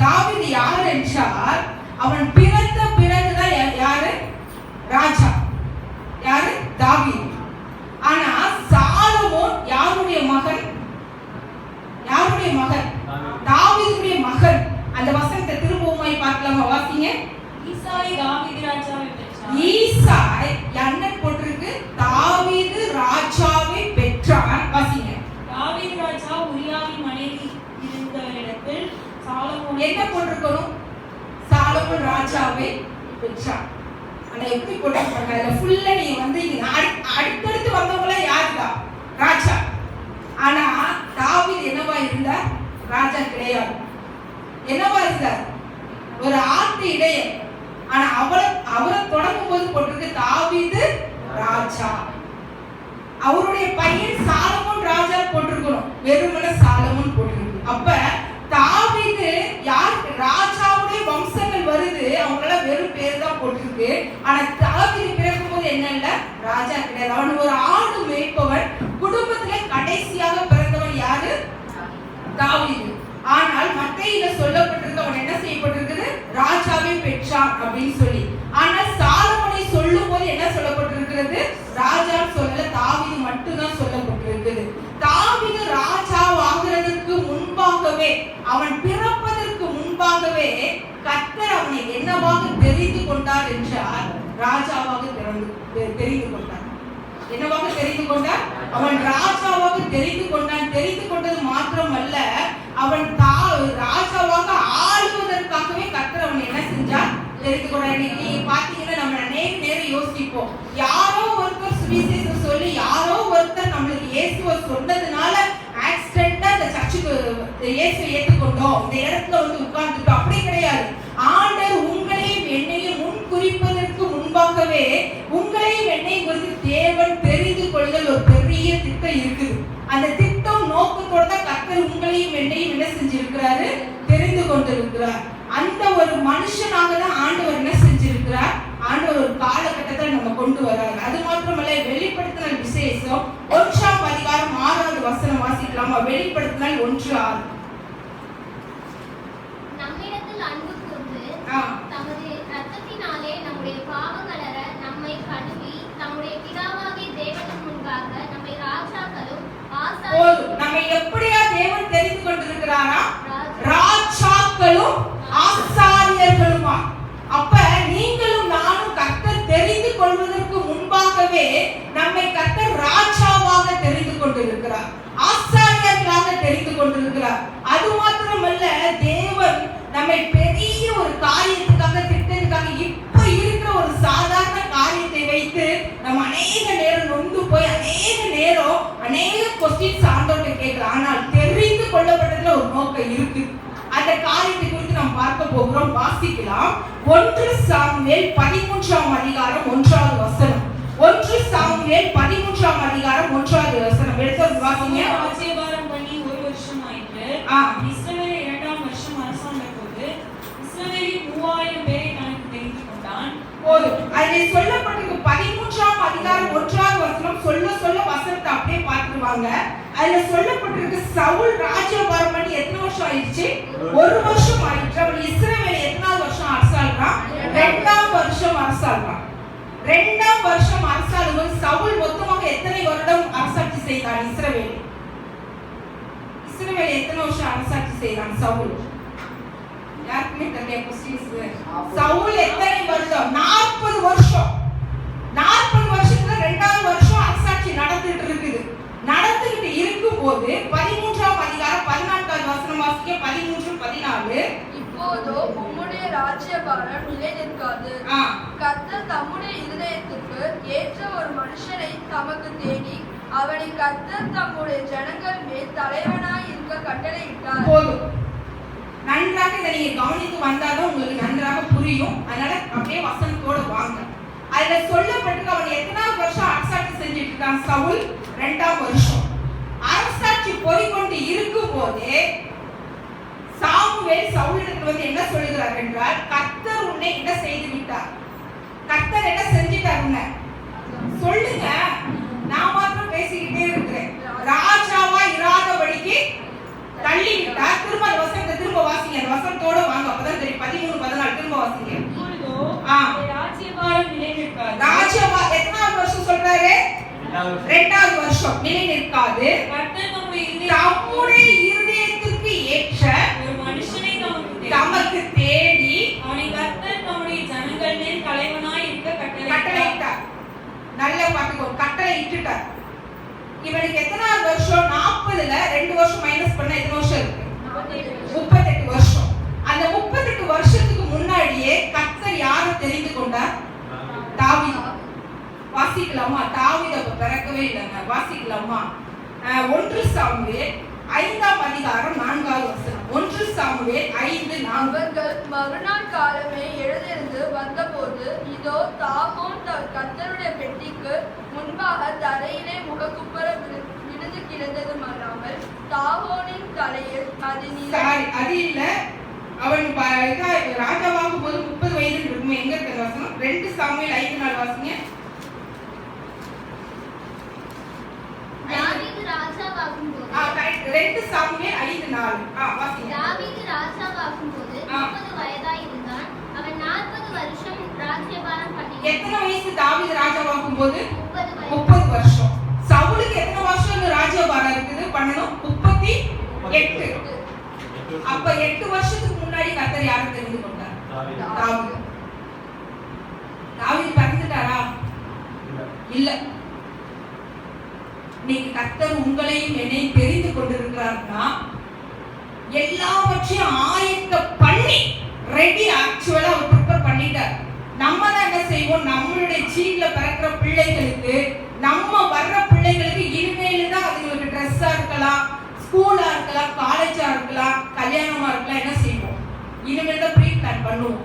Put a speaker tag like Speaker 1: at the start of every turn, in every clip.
Speaker 1: தாவீது யார் என்றால் அவன் பிறந்த பிறகுதான் யாரு ராஜா, யாரு தாவீது. ஆனா சாலமோன் யாருடைய மகன்? யாருடைய மகன்? தாவீதுடைய மகன். அந்த வசனத்தை திரும்பவும் பார்க்கலாமா? வாசிங்க.
Speaker 2: ஈசாய் தாவீது ராஜாவை பெற்றான்.
Speaker 1: ஈசாய் என்ன போட்டிருக்கு? தாவீது ராஜாவை பெற்றான். வாசிங்க.
Speaker 2: தாவீது ராஜா உரியாவின் மனைவி இருந்தவரிடத்தில் சாலமோன்
Speaker 1: என்ன போட்டிருக்கணும்? சாலமோன் ராஜாவை பெற்றான். ஆனா எப்படி போட்டிருக்காங்க? அதுல ஃபுல்லா நீ வந்து அடுத்தடுத்து வந்தவங்கள யாருதா? ராஜா. ஆனா தாவீது என்னவா இருந்தார்? ராஜா கிடையாது. என்னவா இருந்தார்? ஒரு ஆட்டு இடையன். ஆனா அவரை தொடங்கும் போது போட்டிருக்கு தாவீது ராஜா. அவருடைய பையன் சாலமோன் ராஜா போட்டிருக்கணும், வெறுமனே சாலமோன் போட்டிருக்கு. அப்ப தாவீது யார்? ராஜாவுடைய வம்சங்கள் வருது, அவங்களால வெறும் பேர் தான் போட்டிருக்கு. ஆனா தாவீது பிறக்கும் போது என்ன இல்ல? ராஜா கிடையாது. அவன் ஒரு ஆடு மேய்ப்பவன். குடும்பத்திலே கடைசியாக பிறந்தவன் யாரு? தாவீது. ஆனால் மத்தேயுல சொல்லப்பட்டிருக்கு அவன் என்ன செய்யப்பட்டிருக்குது? ராஜாவை பெற்றான் அப்படின்னு சொல்லி. ஆனால் சாலமோனை சொல்லும் போது என்ன சொல்லப்பட்டிருக்கிறது? ராஜா சொல்லல, தாவீது மட்டும்தான் சொல்லப்பட்டிருக்குது. தாவீது ராஜாவாகிறதுக்கு முன்பாகவே, அவன் பிறப்பதற்கு முன்பாகவே கர்த்தர் அவனை என்னவாக தெரிந்து கொண்டார் என்றால் ராஜாவாக தெரிந்து கொண்டார். என்னவாக தெரிந்து கொண்டார்? அவன் ராஜாவாக தெரிந்து கொண்டான். தெரிந்து கொண்டது மாத்திரமல்ல, அவன் ராஜாவாக ஆளுவதற்காகவே கர்த்தர் அவன் என்ன செஞ்சார்? தெரிந்து கொண்டார். நீங்க பாத்தீங்கன்னா நம்ம நேரம் யோசிப்போம், யாரோ ஒருத்தர் சுவிசேஷம் சொல்லி யாரோ ஒருத்தர் நம்மளுக்கு இயேசுவை சொன்னதுனால ஆக்சிடென்ட்டா இந்த சர்ச்சுக்கு இயேசுவை ஏற்றுக்கொண்டோம், இந்த இடத்துல வந்து உட்கார்ந்துட்டோம். அப்படி கிடையாது. ஆண்டவர் உங்களையும் என்னையும் முன் குறிப்பதற்கு முன்பாகவே உங்களையும் என்னையும் குறித்து தேவன் தெரிந்து கொள்ளுதல் ஒரு பெரிய திட்டம் இருக்குது. அந்த திட்டம் நோக்கத்தோட தான் கர்த்தர் உங்களையும் என்னையும் என்ன செஞ்சிருக்கிறாரு? தெரிந்து கொண்டிருக்கிறார். அந்த ஒரு மனுஷனாக தான் ஆண்டவர் என்ன செஞ்சிருக்கிறார்? ஆண்டவர் ஒரு காலகட்டத்தில் நம்ம கொண்டு வர்றாரு. அது மாத்திரமல்ல, வெளிப்படுத்தினல் விசேஷம் 1ஆம் அதிகாரம் 6வது வசனம் வாசிக்கலாமா? வெளிப்படுத்தினல் 1:6.
Speaker 3: நம்மிடத்தில் அன்பு கூர்ந்து தமது இரத்தத்தினாலே நம்முடைய பாவங்களற நம்மை கழுவி தம்முடைய பிதாவாகிய தேவனுக்கு முன்பாக நம்மை ராஜாக்களும்
Speaker 1: நம்மை எப்படியா தேவன் தெரிந்து கொண்டிருக்கிறாரா? ராஜாக்களும் ஆசாரியர்களுமா. அப்ப நீங்களும் நானும் கர்த்தர் தெரிந்து கொள்வதற்கு முன்பாகவே நம்மை கர்த்தர் ராஜாவாக தெரிந்து கொண்டிருக்கிறார், ஆசாரியர்களாக தெரிந்து கொண்டிருக்கிறார். அது மாத்திரமல்ல, தேவன் நம்மை பெரிய ஒரு காரியத்துக்காக திட்டத்துக்காக இப்ப இருக்கிற ஒரு சாதாரண காரியத்தை வைத்து நம்ம அநேக நேரம் நொந்து போய் அநேக கொஸ்டின்ஸ் ஆண்டவர்கிட்ட கேட்கலாம். ஆனால் தெரிந்து கொள்ளப்பட்டதுல ஒரு நோக்கம் இருக்கு. அந்த காரியத்தை குறித்து நாம் பார்க்க போகிறோம். வாசிக்கலாம். 1 சாமுவேல் 13ஆம் அதிகாரம் 1வது வசனம். 1 சாமுவேல் 13ஆம் அதிகாரம் 1வது வசனம். எடுத்து வாசிங்க.
Speaker 2: ராஜ்யபாரம் பண்ணி 1 வருஷம் ஆயிற்று. இஸ்ரவேல் 2ஆம் வருஷம் அரசாண்ட போது இஸ்ரவேலில் 3000 பேரை தனக்கு தெரிந்து கொண்டான்.
Speaker 1: அதில் சொல்லப்பட்டிருக்கு 13ஆம் அதிகாரம் 1வது வசனம். சொல்ல வசனத்தை அப்படியே பார்த்துருவாங்க. அதுல சொல்லப்பட்டிருக்கு சவுல் ராஜ்யபாரம் பண்ணி எத்தனை வருஷம் ஆயிடுச்சு? 1 வருஷம் ஆயிடுச்சு. அவன் இஸ்ரவேலை எத்தனாவது வருஷம் அரசாள்றான்? 2ஆம் வருஷம் அரசாள்றான். 2ஆம் வருஷம் அரசாளும்போது சவுல் மொத்தமாக எத்தனை வருடம் அரசாட்சி செய்தான்? இஸ்ரவேல் எத்தனை வருஷம் அரசாட்சி செய்தான் சவுல்? யாருக்குமே தெரியல. சவுல் எத்தனை வருஷம்? 40 வருஷம். 40 வருஷத்துல 2ஆவது வருஷம் அரசாட்சி நடந்துட்டு இருக்குது. நடந்துகிட்டு இருக்கும்போது 13ஆம் அதிகாரம் 14வது வசனம் வாசிக்க. 13-14.
Speaker 4: இப்போதோ உம்முடைய ராஜ்யபாரம் நிலை நிற்காது. கர்த்தர் தம்முடைய இருதயத்துக்கு ஏற்ற ஒரு மனுஷனை தமக்கு தேடி அவனை கர்த்தர் தம்முடைய ஜனங்கள் மேல் தலைவனாய் இருக்க கட்டளையிட்டார்.
Speaker 1: போதும். நன்றாக இதை நீங்க கவனித்து வந்தாலும் உங்களுக்கு நன்றாக புரியும். அதனால அப்படியே வசனத்தோட வாங்க. அதுல சொல்லப்பட்டிருக்கு அவன் எத்தனாவது வருஷம் அரசாட்சி செஞ்சுட்டு இருக்கான்? சவுல் 2ஆம் வருஷம் அரசாட்சி போய்கொண்டு இருக்கும் போதே சாமுவேல் சவுலிடத்தில் வந்து என்ன சொல்லுகிறார் என்றால், கர்த்தர் உன்னை என்ன செய்து விட்டார்? கர்த்தர் என்ன செஞ்சிட்டார்? உன்னை சொல்லுங்க, நான் மாத்திரம் பேசிக்கிட்டே இருக்கிறேன். ராஜாவா இராதபடிக்கு தள்ளி விட்டார். திரும்ப வசனத்தை திரும்ப வாசிங்க. வசனத்தோட இரண்டாவது வருஷம் நிலை நிற்காது.
Speaker 2: கர்த்தர் நம்முடைய
Speaker 1: இருதயத்திற்கு ஏற்ற
Speaker 2: ஒரு மனுஷனை
Speaker 1: தமக்கு தேடி
Speaker 2: அவனை கர்த்தர் நம்முடைய ஜனங்கள் மேல் தலைவனாய் இருக்க
Speaker 1: கட்டளையிட்டார். நல்லா பாத்துக்கோ, கட்டளை இட்டுட்டார். இவனுக்கு எத்தனாவது வருஷம்? 40ல 2 வருஷம் மைனஸ் பண்ணா எத்தனை வருஷம் இருக்கு? 38 வருஷம். அந்த 38 வருஷத்துக்கு முன்னாடியே கர்த்தர் யாரை தெரிந்து கொண்டார்? தாவீது. வாசிக்கலாமா? தாவீது அப்ப பிறக்கவே இல்லைங்க. வாசிக்கலாமா? 1 சாமுவேல் 5ஆம் அதிகாரம் 4வது வசனம். 1 சாமுவேல் 5:4.
Speaker 4: அவர்கள் மறுநாள் காலமே எழுந்திருந்து வந்தபோது இதோ தாகோன் கர்த்தருடைய பெட்டிக்கு முன்பாக தரையிலே முகக்குப்புற விழுந்து கிடந்ததுமல்லாமல் தாகோனின் தலையில்
Speaker 1: அது இல்ல. அவன் ராஜாவாகும் போது 30 வயது இருக்குமே. எங்க இருக்கிற வசனம்? 2 சாமுவேல் 5:4 வாசிங்க.
Speaker 3: தாவீது ராஜாவாகும்போது
Speaker 1: கரெக்ட். 2 சாமுவேல் 5:4 வாசிங்க.
Speaker 3: தாவீது ராஜாவாகும்போது 30 வயதாய் இருந்தான். அவன் 40 வருஷம் ராஜ்யபாரம் பண்ணினான்.
Speaker 1: எத்தனை வயசு தாவீது ராஜாவாகும்போது?
Speaker 3: 30
Speaker 1: வருஷம். சவுலுக்கு எத்தனை வருஷம் ராஜ்யபாரம் இருக்குது? பண்ணணும் 38. அப்ப 8 வருஷத்துக்கு முன்னாடி கர்த்தர் யாரை தெரிந்து கொண்டார்? தாவீது. தாவீது பிறந்துட்டாரா? இல்ல. நீங்க கர்த்தர் உங்களையும் என்னையும் தெரிந்து கொண்டிருக்கிறார்னா எல்லாவற்றையும் ஆயத்த பண்ணி ரெடி ஆக்சுவலா ப்ரிப்பேர் பண்ணிட்டார். நம்ம தான் என்ன செய்வோம்? நம்மளுடைய சீட்ல பிறக்கிற பிள்ளைகளுக்கு, நம்ம வர்ற பிள்ளைகளுக்கு இனிமேல தான் அதுங்களுக்கு ட்ரெஸ்ஸா இருக்கலாம், ஸ்கூலா இருக்கலாம், காலேஜா இருக்கலாம், கல்யாணமா இருக்கலாம், என்ன செய்வோம்? இனிமேல் தான் ப்ரீ பிளான் பண்ணுவோம்.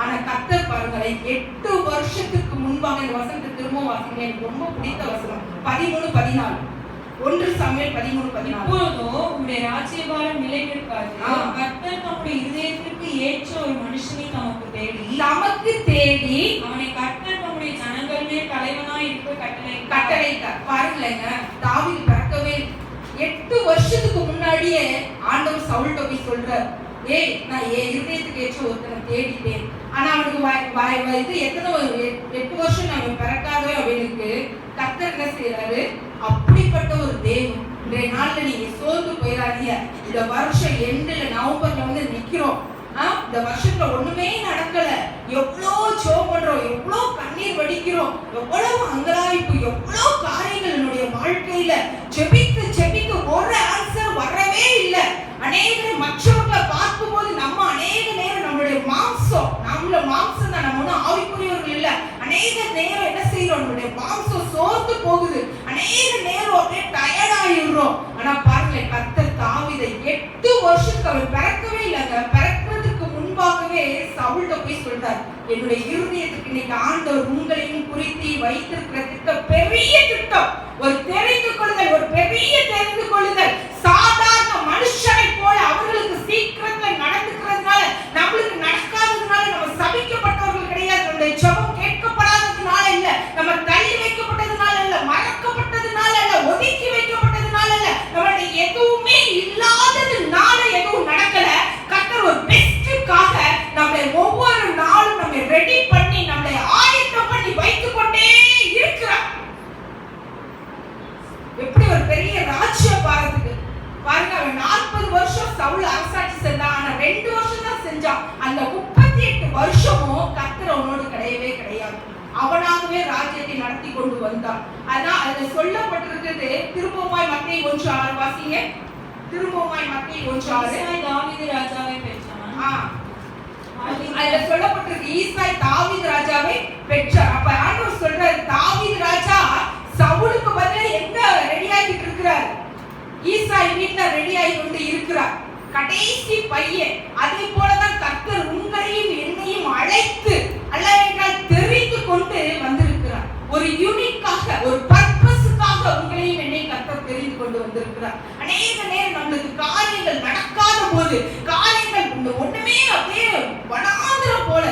Speaker 1: ஆனா கர்த்தர் பாருங்களேன், 8 வருஷத்துக்கு முன்பாக இந்த வசனத்தை திரும்ப வாசிங்க. எனக்கு ரொம்ப பிடித்த வசனம் 13:14. 1 சாமுவேல் 13:14.
Speaker 2: இப்பொழுதோ உம்முடைய ராஜ்யபாரம் நிலை நிற்காது. கர்த்தர் நம்முடைய இருதயத்திற்கு ஏற்ற ஒரு மனுஷனை நமக்கு தேடி அவனை கர்த்தர் நம்முடைய ஜனங்கள் மேல் தலைவனாய் இருக்க
Speaker 1: கட்டளையிட்டார். பாருங்களேங்க, தாவீது பிறக்கவே 8 வருஷத்துக்கு முன்னாடியே ஆண்டவர் சவுல்ட்ட போய் சொல்றார், ஏய் நான் என் இருதயத்துக்கு ஏற்ற ஒருத்தனை தேடிட்டேன். ஆனா அவனுக்கு இது எத்தனை 8 வருஷம் நம்ம பிறக்காதவே அவனுக்கு கர்த்தர் என்ன செய்யறாரு? அப்படிப்பட்ட ஒரு தேவன். இன்றைய நாள்ல நீங்க சோர்ந்து போயிடாதீங்க. இந்த வருஷம் எண்டுல நவம்பர்ல வந்து நிக்கிறோம். இந்த வருஷத்துல ஒண்ணுமே நடக்கல. எவ்வளோ ஜெபம் பண்றோம், எவ்வளோ கண்ணீர் வடிக்கிறோம், எவ்வளவு அங்கலாய்ப்பு, எவ்வளோ காரியங்கள் என்னுடைய வாழ்க்கையில ஜெபித்து ஜெபித்து ஒரு ஆன்சர் வரவே இல்லை. அநேக மற்றவர்களை பார்க்கும் போது நம்ம அநேக நேரம் நம்மளுடைய மாம்சம் தான், நம்ம ஒன்றும் ஆவிக்குரியவர்கள் இல்லை. அநேக நேரம் என்ன செய்யறோம்? நம்மளுடைய மாம்சம் சோர்ந்து போகுது. அநேக நேரம் அப்படியே டயர்ட் ஆயிடுறோம். ஆனா பாருங்க, கர்த்தர் தாவீதை 8 வருஷத்துக்கு அவன் பிறக்கவே இல்லைங்க. பிறக்கிறதுக்கு முன்பாகவே சவுல்ட்ட போய் சொல்றார், என்னுடைய இருதயத்துக்கு இன்னைக்கு ஆண்டவர் உங்களையும் குறித்து வைத்திருக்கிற திட்டம் பெரிய திட்டம். ஒரு தெரிந்து கொள்ளுதல், ஒரு பெரிய தெரிந்து கொள்ளுதல். சாதாரண மனுஷனை போல அவர்களுக்கு சீக்கிரத்துல நடந்துக்கிறதுனால, நம்மளுக்கு நடக்காததுனால நம்ம சபிக்கப்பட்டவர்கள் கிடையாது. நம்முடைய ஜெபம் கேட்கப்படாததுனால இல்ல, நம்ம தள்ளி வைக்கப்பட்டதுனால இல்ல, மறக்கப்பட்டதுனால இல்ல, ஒதுக்கி வைக்கப்பட்டதுனால இல்ல, நம்மளுடைய எதுவுமே இல்லாததுனால எதுவும் நடக்கல. கர்த்தர் ஒரு பெஸ்டுக்காக நம்மளை ஒவ்வொரு நாளும் நம்ம ரெடி பண்ணி நம்மளை ஆயத்தம் பண்ணி வைத்துக் கொண்டே இருக்கிறார். எப்படி ஒரு பெரிய ராஜ்யபாரத்துக்கு பாருங்க. அவன் 40 வருஷம் சவுல் அரசாட்சி செஞ்சான். ஆனா 2 வருஷம் தான் செஞ்சான். அந்த 38 வருஷமும் கர்த்தர் அவனோடு கிடையவே கிடையாது. அவனாகவே ராஜ்யத்தை நடத்தி கொண்டு வந்தான். அதான் அதுல சொல்லப்பட்டிருக்கிறது. திரும்பவுமாய் மத்தேயு 1:6 வாசிங்க. திரும்பவுமாய் மத்தேயு 1:6.
Speaker 2: தாவீது ராஜாவை பெற்றான்.
Speaker 1: அதுல சொல்லப்பட்டிருக்கு, ஈசாய் தாவீது ராஜாவை பெற்றார். அப்ப ஆண்டவர் சொல்றாரு, தாவீது ராஜா சவுலுக்கு பதிலா எங்க ரெடி ஆகிட்டு இருக்கிறார்? ஈசாய் வீட்டுல ரெடி ஆகி கொண்டு இருக்கிறார். கடைசி பையன். அதே போலதான் கர்த்தர் உங்களையும் என்னையும் அழைத்து அல்ல என்றால் தெரிந்து கொண்டு வந்திருக்கிறார். ஒரு யூனிக்காக, ஒரு பர்பஸுக்காக உங்களையும் என்னையும் கர்த்தர் தெரிந்து கொண்டு வந்திருக்கிறார். அநேக நேரம் நம்மளுக்கு காரியங்கள் நடக்காத போது, காரியங்கள் ஒண்ணுமே அப்படியே வனாந்திரம் போல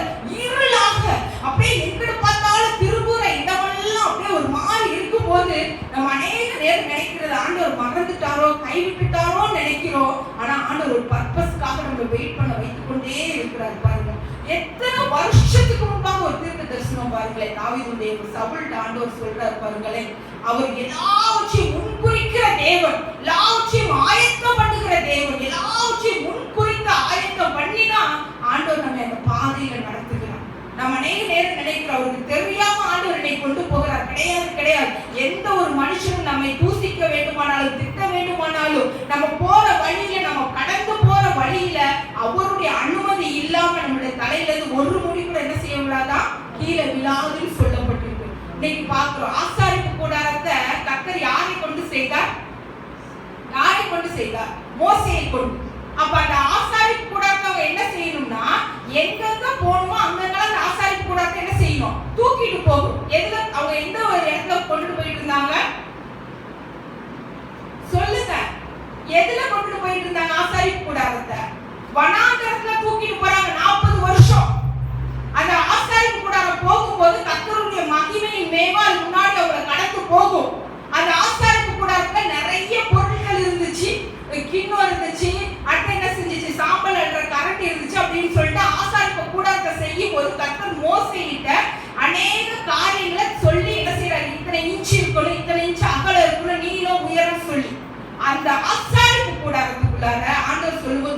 Speaker 1: இருளாக அப்படியே எங்கிட்ட பார்த்தாலும் திரும்புற இடமெல்லாம் அப்படியே ஒரு மாதிரி இருக்கும் போது நம்ம அநேக நேரம் நினைக்கிறது, ஆண்டவர் மறந்துட்டாரோ, கைவிட்டுட்டாரோ நினைக்கிறோம். ஆனா ஆண்டவர் ஒரு பர்பஸ்க்காக நம்ம வெயிட் பண்ண வைத்துக் கொண்டே இருக்கிறார். பாருங்க, எத்தனை வருஷத்துக்கு முன்பாக ஒரு தீர்க்க தரிசனம் பாருங்களேன். தாவீதுடைய சவுல் ஆண்டவர் சொல்றாரு பாருங்களேன், அவர் எல்லாவற்றையும் முன்குறிக்கிற தேவன், எல்லாவற்றையும் ஆயத்தம் பண்ணுகிற தேவன், எல்லாவற்றையும் முன்குறித்து ஆயத்தம் பண்ணினா ஆண்டவர் நம்ம அந்த பாதையில நடத்துகிறார். நம்ம நேரம் நினைக்கிற அவருக்கு தெரியாம ஆண்டவர் என்னை கொண்டு போகிறார் கிடையாது. எந்த ஒரு மனுஷனும் நம்மை தூசிக்க வேண்டுமானாலும் திட்ட வேண்டுமானாலும் நம்ம போற வழியில, நம்ம கடந்து போற வழியில அவருடைய அனுமதி இல்லாம நம்மளுடைய தலையில இருந்து ஒரு முடி கூட என்ன செய்ய விடாதான் கீழே விழாதுன்னு சொல்லப்பட்டிருக்கு. இன்னைக்கு பார்க்கிறோம், ஆசாரிப்பு கூடாரத்தை கர்த்தர் யாரை கொண்டு செய்தார்? மோசேயை கொண்டு. அப்ப அந்த ஆசாரிப்பு கூடாரத்தை அவங்க என்ன செய்யணும்னா, எங்கெங்க போகணுமோ அங்கெல்லாம் அந்த ஆசாரிப்பு கூடாரத்தை என்ன செய்யணும்? தூக்கிட்டு போகும். அவங்க எந்த ஒரு இடத்துல கொண்டு போயிட்டு இருந்தாங்க சொல்லுங்க? எதுல கொண்டு போயிட்டு இருந்தாங்க ஆசாரிப்பு கூடாரத்தை? வனாந்தரத்துல தூக்கிட்டு போறாங்க 40 வருஷம். அந்த ஆசாரிப்பு கூடாரம் போகும்போது கர்த்தருடைய மகிமையின் மேவால் முன்னாடி அவங்களை கடந்து போகும். அந்த ஆசாரிப்பு கூடாரத்துல நிறைய பொருட்கள் இருந்துச்சு, கிண்ணம் இருந்துச்சு, அடுத்து என்ன செஞ்சிச்சு, சாம்பல் என்ற கரண்ட் இருந்துச்சு அப்படின்னு சொல்லிட்டு ஆசாரிப்பு கூடாரத்தை செய்யும் போது கர்த்தர் மோசேயிட்ட அநேக காரியங்களை சொல்லி என்ன செய்யறாரு, இத்தனை இன்ச்சு இருக்கணும், இத்தனை இன்ச்சு அகலம் இருக்கணும், நீளம் உயரம் சொல்லி அந்த ஆசாரிப்பு கூடாரத்துக்குள்ளார ஆண்டவர் சொல்லும்போது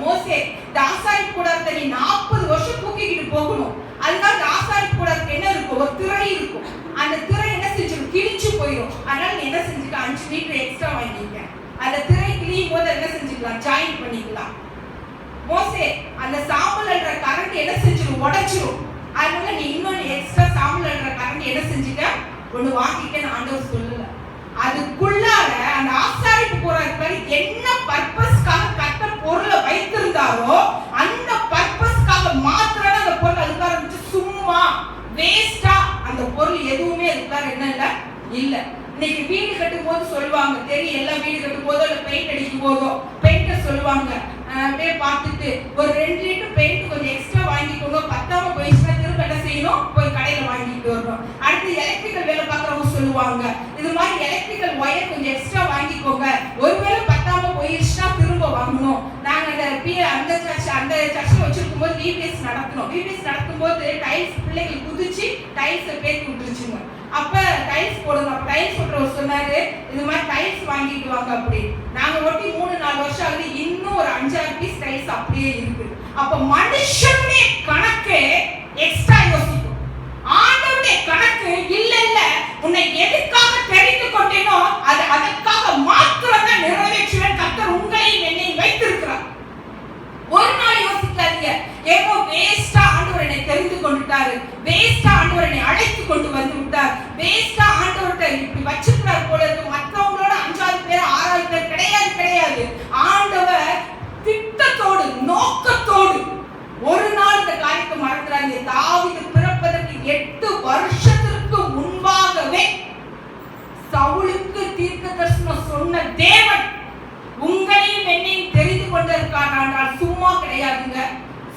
Speaker 1: மோசே இந்த ஆசாரிப்பு கூடாரத்தை நீ 40 வருஷம் தூக்கிக்கிட்டு போகணும். அதுதான் அந்த ஆசாரிப்பு கூடாரத்துக்கு என்ன இருக்கும், ஒரு திரை இருக்கும். அந்த திரை என்ன செஞ்சிடும், கிழிச்சு போயிடும். அதனால நீ என்ன செஞ்சுக்க, 5 மீட்டர் எக்ஸ்ட்ரா வாங்கிக்க. அந்த திரை கிழியும் போது என்ன செஞ்சுக்கலாம், ஜாயின் பண்ணிக்கலாம். மோசே அந்த சாம்பல் என்ற கரண்ட் என்ன செஞ்சிடும், உடைச்சிடும். அதனால நீ இன்னொரு எக்ஸ்ட்ரா சாம்பல் என்ற கரண்ட் என்ன செஞ்சுக்க, ஒண்ணு வாங்கிக்கன்னு ஆண்டவர் சொல்லல. அதுக்குள்ளார அந்த ஆசாரிப்பு கூடாரத்துல என்ன பர்பஸ்க்காக கர்த்தர் பொருளை வைத்திருந்தாரோ அந்த பர்பஸ்க்காக மாத்திரம் அந்த பொருள் அதுக்குள்ள இருந்துச்சு. சும்மா வேஸ்டா அந்த பொருள் எதுவுமே அதுக்குள்ள என்ன இல்ல. இன்னைக்கு வீடு கட்டும் போது சொல்லுவாங்க, தெரியும், எல்லாம் வீடு கட்டும் போதோ இல்ல பெயிண்ட் அடிக்கும் போதோ பெயிண்டர் சொல்லுவாங்க, அப்படியே பார்த்துட்டு ஒரு 2 லிட்டர் பெயிண்ட் கொஞ்சம் எக்ஸ்ட்ரா வாங்கிக்கோங்க, பத்தாம போயிடுச்சுன்னா திரும்ப என்ன செய்யணும், போய் கடையில வாங்கிட்டு வரணும். அடுத்து எலக்ட்ரிக்கல் வேலை பார்க்குறவங்க சொல்லுவாங்க, இது மாதிரி எலக்ட்ரிக்கல் ஒயர் கொஞ்சம் எக்ஸ்ட்ரா வாங்கிக்கோங்க, ஒருவேளை பத்தாம போயிடுச்சுன்னா திரும்ப வாங்கணும். நாங்க அந்த சர்ச்சில் வச்சிருக்கும் போது விபிஎஸ் நடத்தும் போது டைல்ஸ் பிள்ளைகள் குதிச்சு டைல்ஸ் பேசி விட்டுருச்சுங்க. அப்ப டைல்ஸ் போடணும். அப்ப டைல்ஸ் போடுறவர் சொன்னாரு, இது மாதிரி டைல்ஸ் வாங்கிட்டு வாங்க அப்படி. நாங்க ஒட்டி 3-4 வருஷம் ஆகுது, இன்னும் ஒரு 5-6 பீஸ் டைல்ஸ் அப்படியே இருக்கு. அப்ப மனுஷனுடைய கணக்கு எக்ஸ்ட்ரா யோசிக்கும், ஆண்டவருடைய கணக்கு இல்ல உன்னை எதுக்காக தெரிந்து கொண்டேனோ அது அதற்காக மாத்திரம் தான் நிறைவேற்றுவேன் கர்த்தர் உங்களையும் என்னையும் வைத்திருக்கிறார். ஒரு நாள் யோசிக்காதீங்க, ஏதோ வேஸ்டா ஆண்டவர் என்னை தெரிந்து கொண்டுட்டாரு, வேஸ்டா ஆண்டவர் என்னை அழைத்து கொண்டு வந்து விட்டார், வேஸ்டா ஆண்டவர்கிட்ட இப்படி வச்சிருக்கிறார் போல இருக்கு, மற்றவங்களோட 5வது பேர் 6வது பேர் கிடையாது. ஆண்டவர் திட்டத்தோடு நோக்கத்தோடு ஒரு நாள் இந்த காரியத்தை மறந்துறாங்க. தாவீது பிறப்பதற்கு 8 வருஷத்திற்கு முன்பாகவே சவுலுக்கு தீர்க்க தரிசனம் சொன்ன தேவன் உங்களையும் என்னையும் தெரிந்து கொண்டிருக்கார் என்றால் சும்மா கிடையாதுங்க,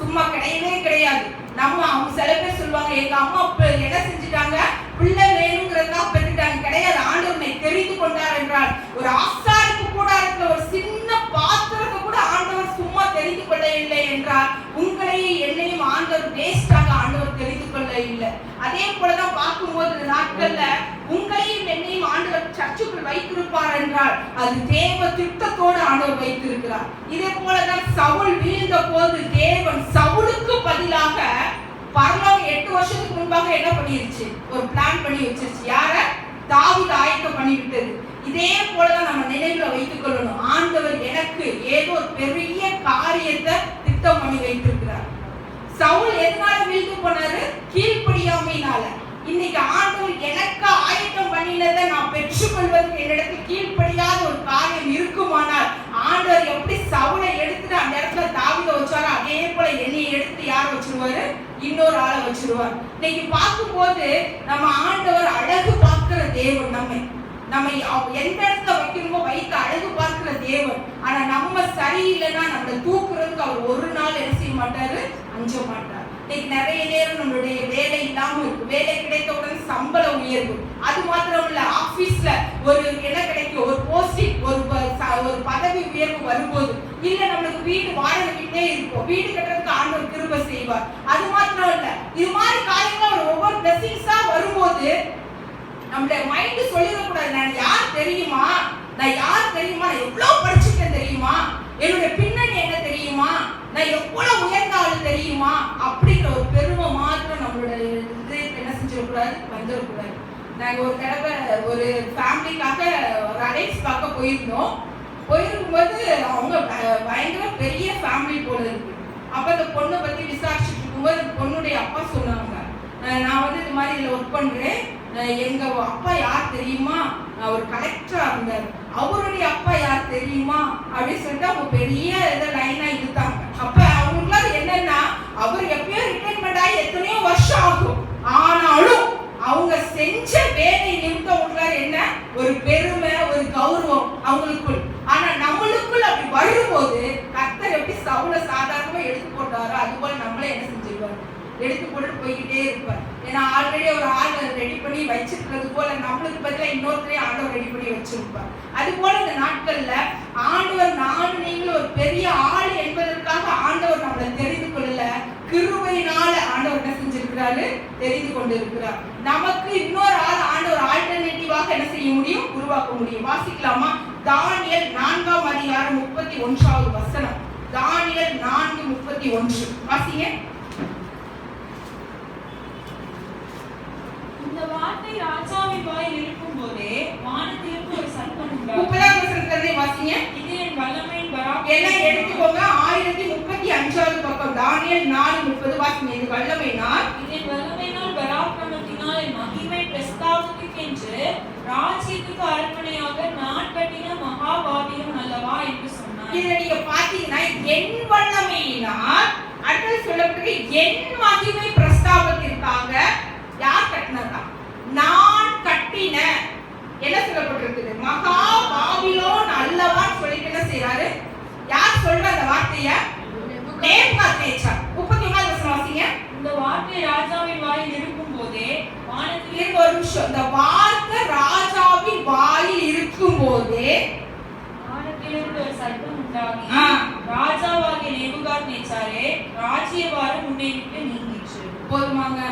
Speaker 1: சும்மா கிடையாது. அவங்க சில பேர் சொல்லுவாங்க, எங்க அம்மா என்ன செஞ்சுட்டாங்க, பிள்ளை வேணுங்கிறதுக்காக பெற்றுட்டாங்க. கிடையாது, ஆண்டவனை தெரிந்து கொண்டார் என்றால் ஒரு ஆசாரிப்பு கூடாரத்துல ஒரு சின்ன பாத்திரத்தை கூட ஆண்டவர் சும்மா தெரிந்து கொள்ளவில்லை என்றால் உங்களையும் என்னையும் ஆண்டவர் வேஸ்டாக ஆண்டவர் தெரிந்து கொள்ள இல்லை. அதே போலதான் பார்க்கும்போது நாட்கள்ல உங்களையும் என்னையும் ஆண்டவர் சர்ச்சுக்குள் வைத்திருப்பார் என்றால் அது தேவ திட்டத்தோடு ஆண்டவர் வைத்திருக்கிறார். இதே போலதான் சவுல் வீழ்ந்த போது தேவன் சவுலுக்கு பதிலாக பரலோகம் 8 வருஷத்துக்கு முன்பாக என்ன பண்ணிருச்சு, ஒரு பிளான் பண்ணி வச்சிருச்சு. யார? தாவீது ஆயத்தம் பண்ணி விட்டது. இதே போலதான் நம்ம நினைவுல வைத்துக் கொள்ளணும், ஆண்டவர் எனக்கு ஏதோ ஒரு பெரிய காரியத்தை திட்டம் பண்ணி வைத்திருக்கிறார். சவுல் எதனால வீழ்ந்து போனாரு? கீழ்ப்படியாமையினால. இன்னைக்கு ஆண்டவர் எனக்கு ஆயத்தம் பண்ணினதை நான் பெற்றுக்கொள்வதற்கு என்னிடத்தில் கீழ்ப்படியாத ஒரு காரியம் இருக்குமானால் ஆண்டவர் எப்படி சவுலை எடுத்துட்டு அந்த இடத்துல தாவீதை வச்சாரோ அதே போல என்னையை எடுத்து யாரை வச்சிருவாரு, இன்னொரு ஆளை வச்சிருவார். இன்னைக்கு பார்க்கும்போது நம்ம ஆண்டவர் அழகு பார்க்கிற தேவன், நம்ம எந்த இடத்துல வைக்கணுமோ வைத்து அழகு பார்க்கிற தேவன். ஆனா நம்ம சரியில்லைன்னா நம்மளை தூக்குறதுக்கு அவர் ஒரு நாள் என்ன செய்ய மாட்டாரு, அஞ்ச மாட்டார். இன்னைக்கு நிறைய நேரம் நம்மளுடைய வேலை இல்லாம இருக்கு, வேலை கிடைத்த உடனே சம்பள உயர்வு, அது மாத்திரம் இல்ல, ஆபீஸ்ல ஒரு என்ன கிடைக்கும், ஒரு போஸ்டிங், ஒரு பதவி உயர்வு வரும்போது, இல்ல நம்மளுக்கு வீடு வாடகை வீட்டே இருக்கும், வீடு கட்டுறதுக்கு ஆண்டவர் கிருபை திரும்ப செய்வார். அது மாத்திரம் இல்ல, இது மாதிரி காரியங்கள் ஒவ்வொரு பிளஸிங்ஸா வரும்போது நம்மளுடைய மைண்ட் சொல்லிடக்கூடாது, நான் யார் தெரியுமா, நான் யார் தெரியுமா, நான் எவ்வளவு படிச்சுட்டேன் தெரியுமா, என்னுடைய பின்னணி என்ன தெரியுமா, நான் எவ்வளவு உயர்ந்த ஆள் தெரியுமா, அப்படிங்கிற ஒரு பெருமை மாத்திரம் நம்மளுடைய என்ன செஞ்சிடக்கூடாது, வந்துடக்கூடாது. நாங்க ஒரு தடவை ஒரு ஃபேமிலிக்காக ஒரு அலைன்ஸ் பார்க்க போயிருக்கும்போது அவங்க பயங்கர பெரிய ஃபேமிலி போல இருக்கு. அப்ப அந்த பொண்ணை பத்தி விசாரிச்சுட்டு இருக்கும்போது பொண்ணுடைய அப்பா சொன்னாங்க, நான் வந்து இந்த மாதிரி இதுல ஒர்க் பண்றேன், எங்க அப்பா யார் தெரியுமா, அவர் கலெக்டரா இருந்தார், அவருடைய அப்பா யார் தெரியுமா அப்படின்னு சொல்லிட்டு அவங்க பெரிய இதை லைனா இழுத்தாங்க. அப்ப அவங்களுக்குலாம் என்னன்னா, அவர் எப்பயோ ரிட்டைர்மெண்ட் ஆகி எத்தனையோ வருஷம் ஆகும், ஆனாலும் அவங்க செஞ்ச வேலை நிமித்தம் அவங்களால என்ன ஒரு பெருமை, ஒரு கௌரவம் அவங்களுக்குள். ஆனா நம்மளுக்குள் அப்படி வரும்போது கர்த்தர் எப்படி சவுல சாதாரணமா எடுத்து போட்டாரோ அது போல நம்மளே என்ன செஞ்சிருவாரு, எடுத்து போட்டு போய்கிட்டே இருப்பார். ஏன்னா ஆல்ரெடி ஒரு ஆள் ரெடி பண்ணி வச்சிருக்கிறது போல நம்மளுக்கு பதிலாக இன்னொருத்தரையும் ஆண்டவர் ரெடி பண்ணி வச்சிருப்பார். அது போல இந்த நாட்கள்ல ஆண்டவர் நானும் நீங்களும் ஒரு பெரிய ஆள் என்பதற்காக ஆண்டவர் நம்மளை தெரிந்து கொள்ளல, கிருபையினால ஆண்டவர் என்ன செஞ்சிருக்கிறாரு, தெரிந்து கொண்டு இருக்கிறார். நமக்கு இன்னொரு ஆள் ஆண்டவர் ஆல்டர்னேட்டிவாக என்ன செய்ய முடியும், உருவாக்க முடியும். வாசிக்கலாமா? தானியேல் 4ஆம் அதிகாரம் 31வது வசனம். தானியேல் 4:31 வாசிங்க.
Speaker 2: இந்த வார்த்தை ராஜாவின் வாயில் இருக்கும் போதே வானத்திலிருந்து ஒரு சத்தம் உண்டாகும்.
Speaker 1: 30வது வசனத்தை வாசிங்க.
Speaker 2: இது என் வல்லமையின் பராக்கிரமம்.
Speaker 1: எல்லாம் எடுத்துக்கோங்க. 1035வது பக்கம் தானியேல் 4:30 வாசிங்க. இது வல்லமையினால்,
Speaker 2: இது என் வல்லமையினால் பராக்கிரமத்தினால் என் மகிமை பிரஸ்தாபத்துக்கென்று ராஜ்யத்துக்கு அரண்மனையாக நான் கட்டின மகா பாபிலோன் அல்லவா என்று சொன்னார்.
Speaker 1: இதை நீங்க பாத்தீங்கன்னா என் வல்லமையினால் அடுத்து சொல்லப்பட்டிருக்கு, என் மகிமை பிரஸ்தாபத்திற்காக யார் கட்டினதா, நான் கட்டின என்ன சொல்லப்பட்டிருக்குது, மகா பாபிலோன் அல்லவான்னு சொல்லிட்டு என்ன செய்யறாரு, யார் சொல்ற அந்த வார்த்தைய, நேபுகாத்நேச்சார். 31வது வசனம் வாசிங்க.
Speaker 2: இந்த வார்த்தை ராஜாவின் வாயில் இருக்கும் போதே வானத்திலிருந்து
Speaker 1: ஒரு நிமிஷம், இந்த வார்த்தை ராஜாவின் வாயில் இருக்கும் போதே
Speaker 2: வானத்திலிருந்து ஒரு சத்தம் உண்டாகி, ராஜாவாகிய நேபுகாத்நேச்சாரே, ராஜ்யபாரம் உன்னை விட்டு நீங்கிற்று.
Speaker 1: போதுமாங்க?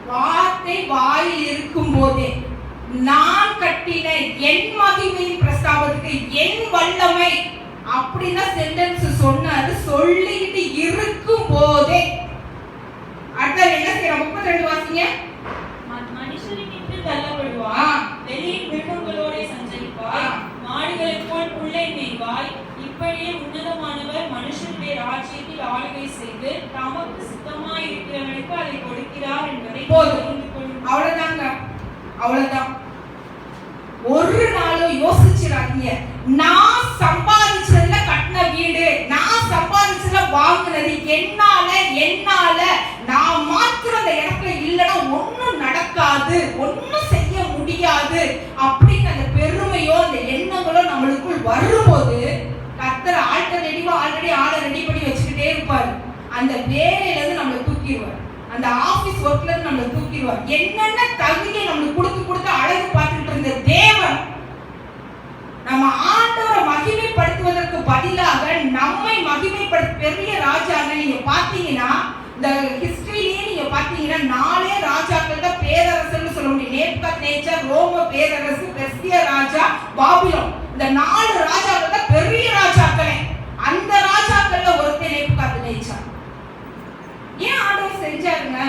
Speaker 1: வார்த்தை வாயில் இருக்கும் போதே நான் கட்டின என் மகிமையின் பிரஸ்தாபத்துக்கு என் வல்லமை அப்படின்னா சென்டென்ஸ் சொன்னாரு. சொல்லிட்டு இருக்கும் போதே அடுத்த என்ன செய்யற, 32 வாசிங்க.
Speaker 2: மனுஷனுக்கு தள்ளப்படுவாய், வெளியின் மிருகங்களோட சஞ்சரிப்பாய், மாடுகளைப் போல் புல்லை மேய்வாய். இப்படியே உன்னதமானவர் மனுஷனுடைய ராஜ்யத்தில் ஆளுகை செய்து தமக்கு சித்தமாய் இருக்கிறவனுக்கு அதை கொடுக்கிறார் என்பதை
Speaker 1: போதும். அவ்வளவுதாங்க, அவ்வளவுதான். ஒரு நாளும் யோசிச்சிடாதீங்க, நான் சம்பாதிச்சதுல கட்டின வீடு, நான் சம்பாதிச்சதுல வாங்கினது, என்னால நான் மாத்திரம் அந்த இடத்துல இல்லைன்னா ஒண்ணும் நடக்காது, ஒண்ணும் செய்ய முடியாது அப்படின்னு அந்த பெருமையோ அந்த எண்ணங்களோ நம்மளுக்குள் வரும்போது கர்த்தர் ஆல்டர்னேட்டிவா ஆல்ரெடி ஆளை ரெடி பண்ணி வச்சுக்கிட்டே இருப்பாரு. அந்த வேலையில இருந்து நம்மளை தூக்கிடுவார், அந்த ஆபீஸ் ஒர்க்ல இருந்து நம்மளை தூக்கிடுவார். என்னென்ன தகுதியை நம்மளுக்கு கொடுத்து அழகு பார்த்துட்டு இருந்த தேவன் நம்ம ஆண்டவரை மகிமைப்படுத்துவதற்கு பதிலாக நம்மை மகிமைப்படுத்த பெரிய ராஜாங்க. நீங்க பாத்தீங்கன்னா இந்த ஹிஸ்டரியிலேயே நீங்க பாத்தீங்கன்னா 4 ராஜாக்கள் தான் பேரரசர்னு சொல்ல முடியும். நேபுகாத்நேச்சார் ரோம பேரரசு, பெர்சியா ராஜா, பாபிலோன். இந்த 4 ராஜாக்கள் தான் பெரிய ராஜாக்களே. அந்த ராஜாக்கள்ல ஒருத்தர் நேபுகாத்நேச்சார். ஏன் ஆண்டவர் செஞ்சாருங்க?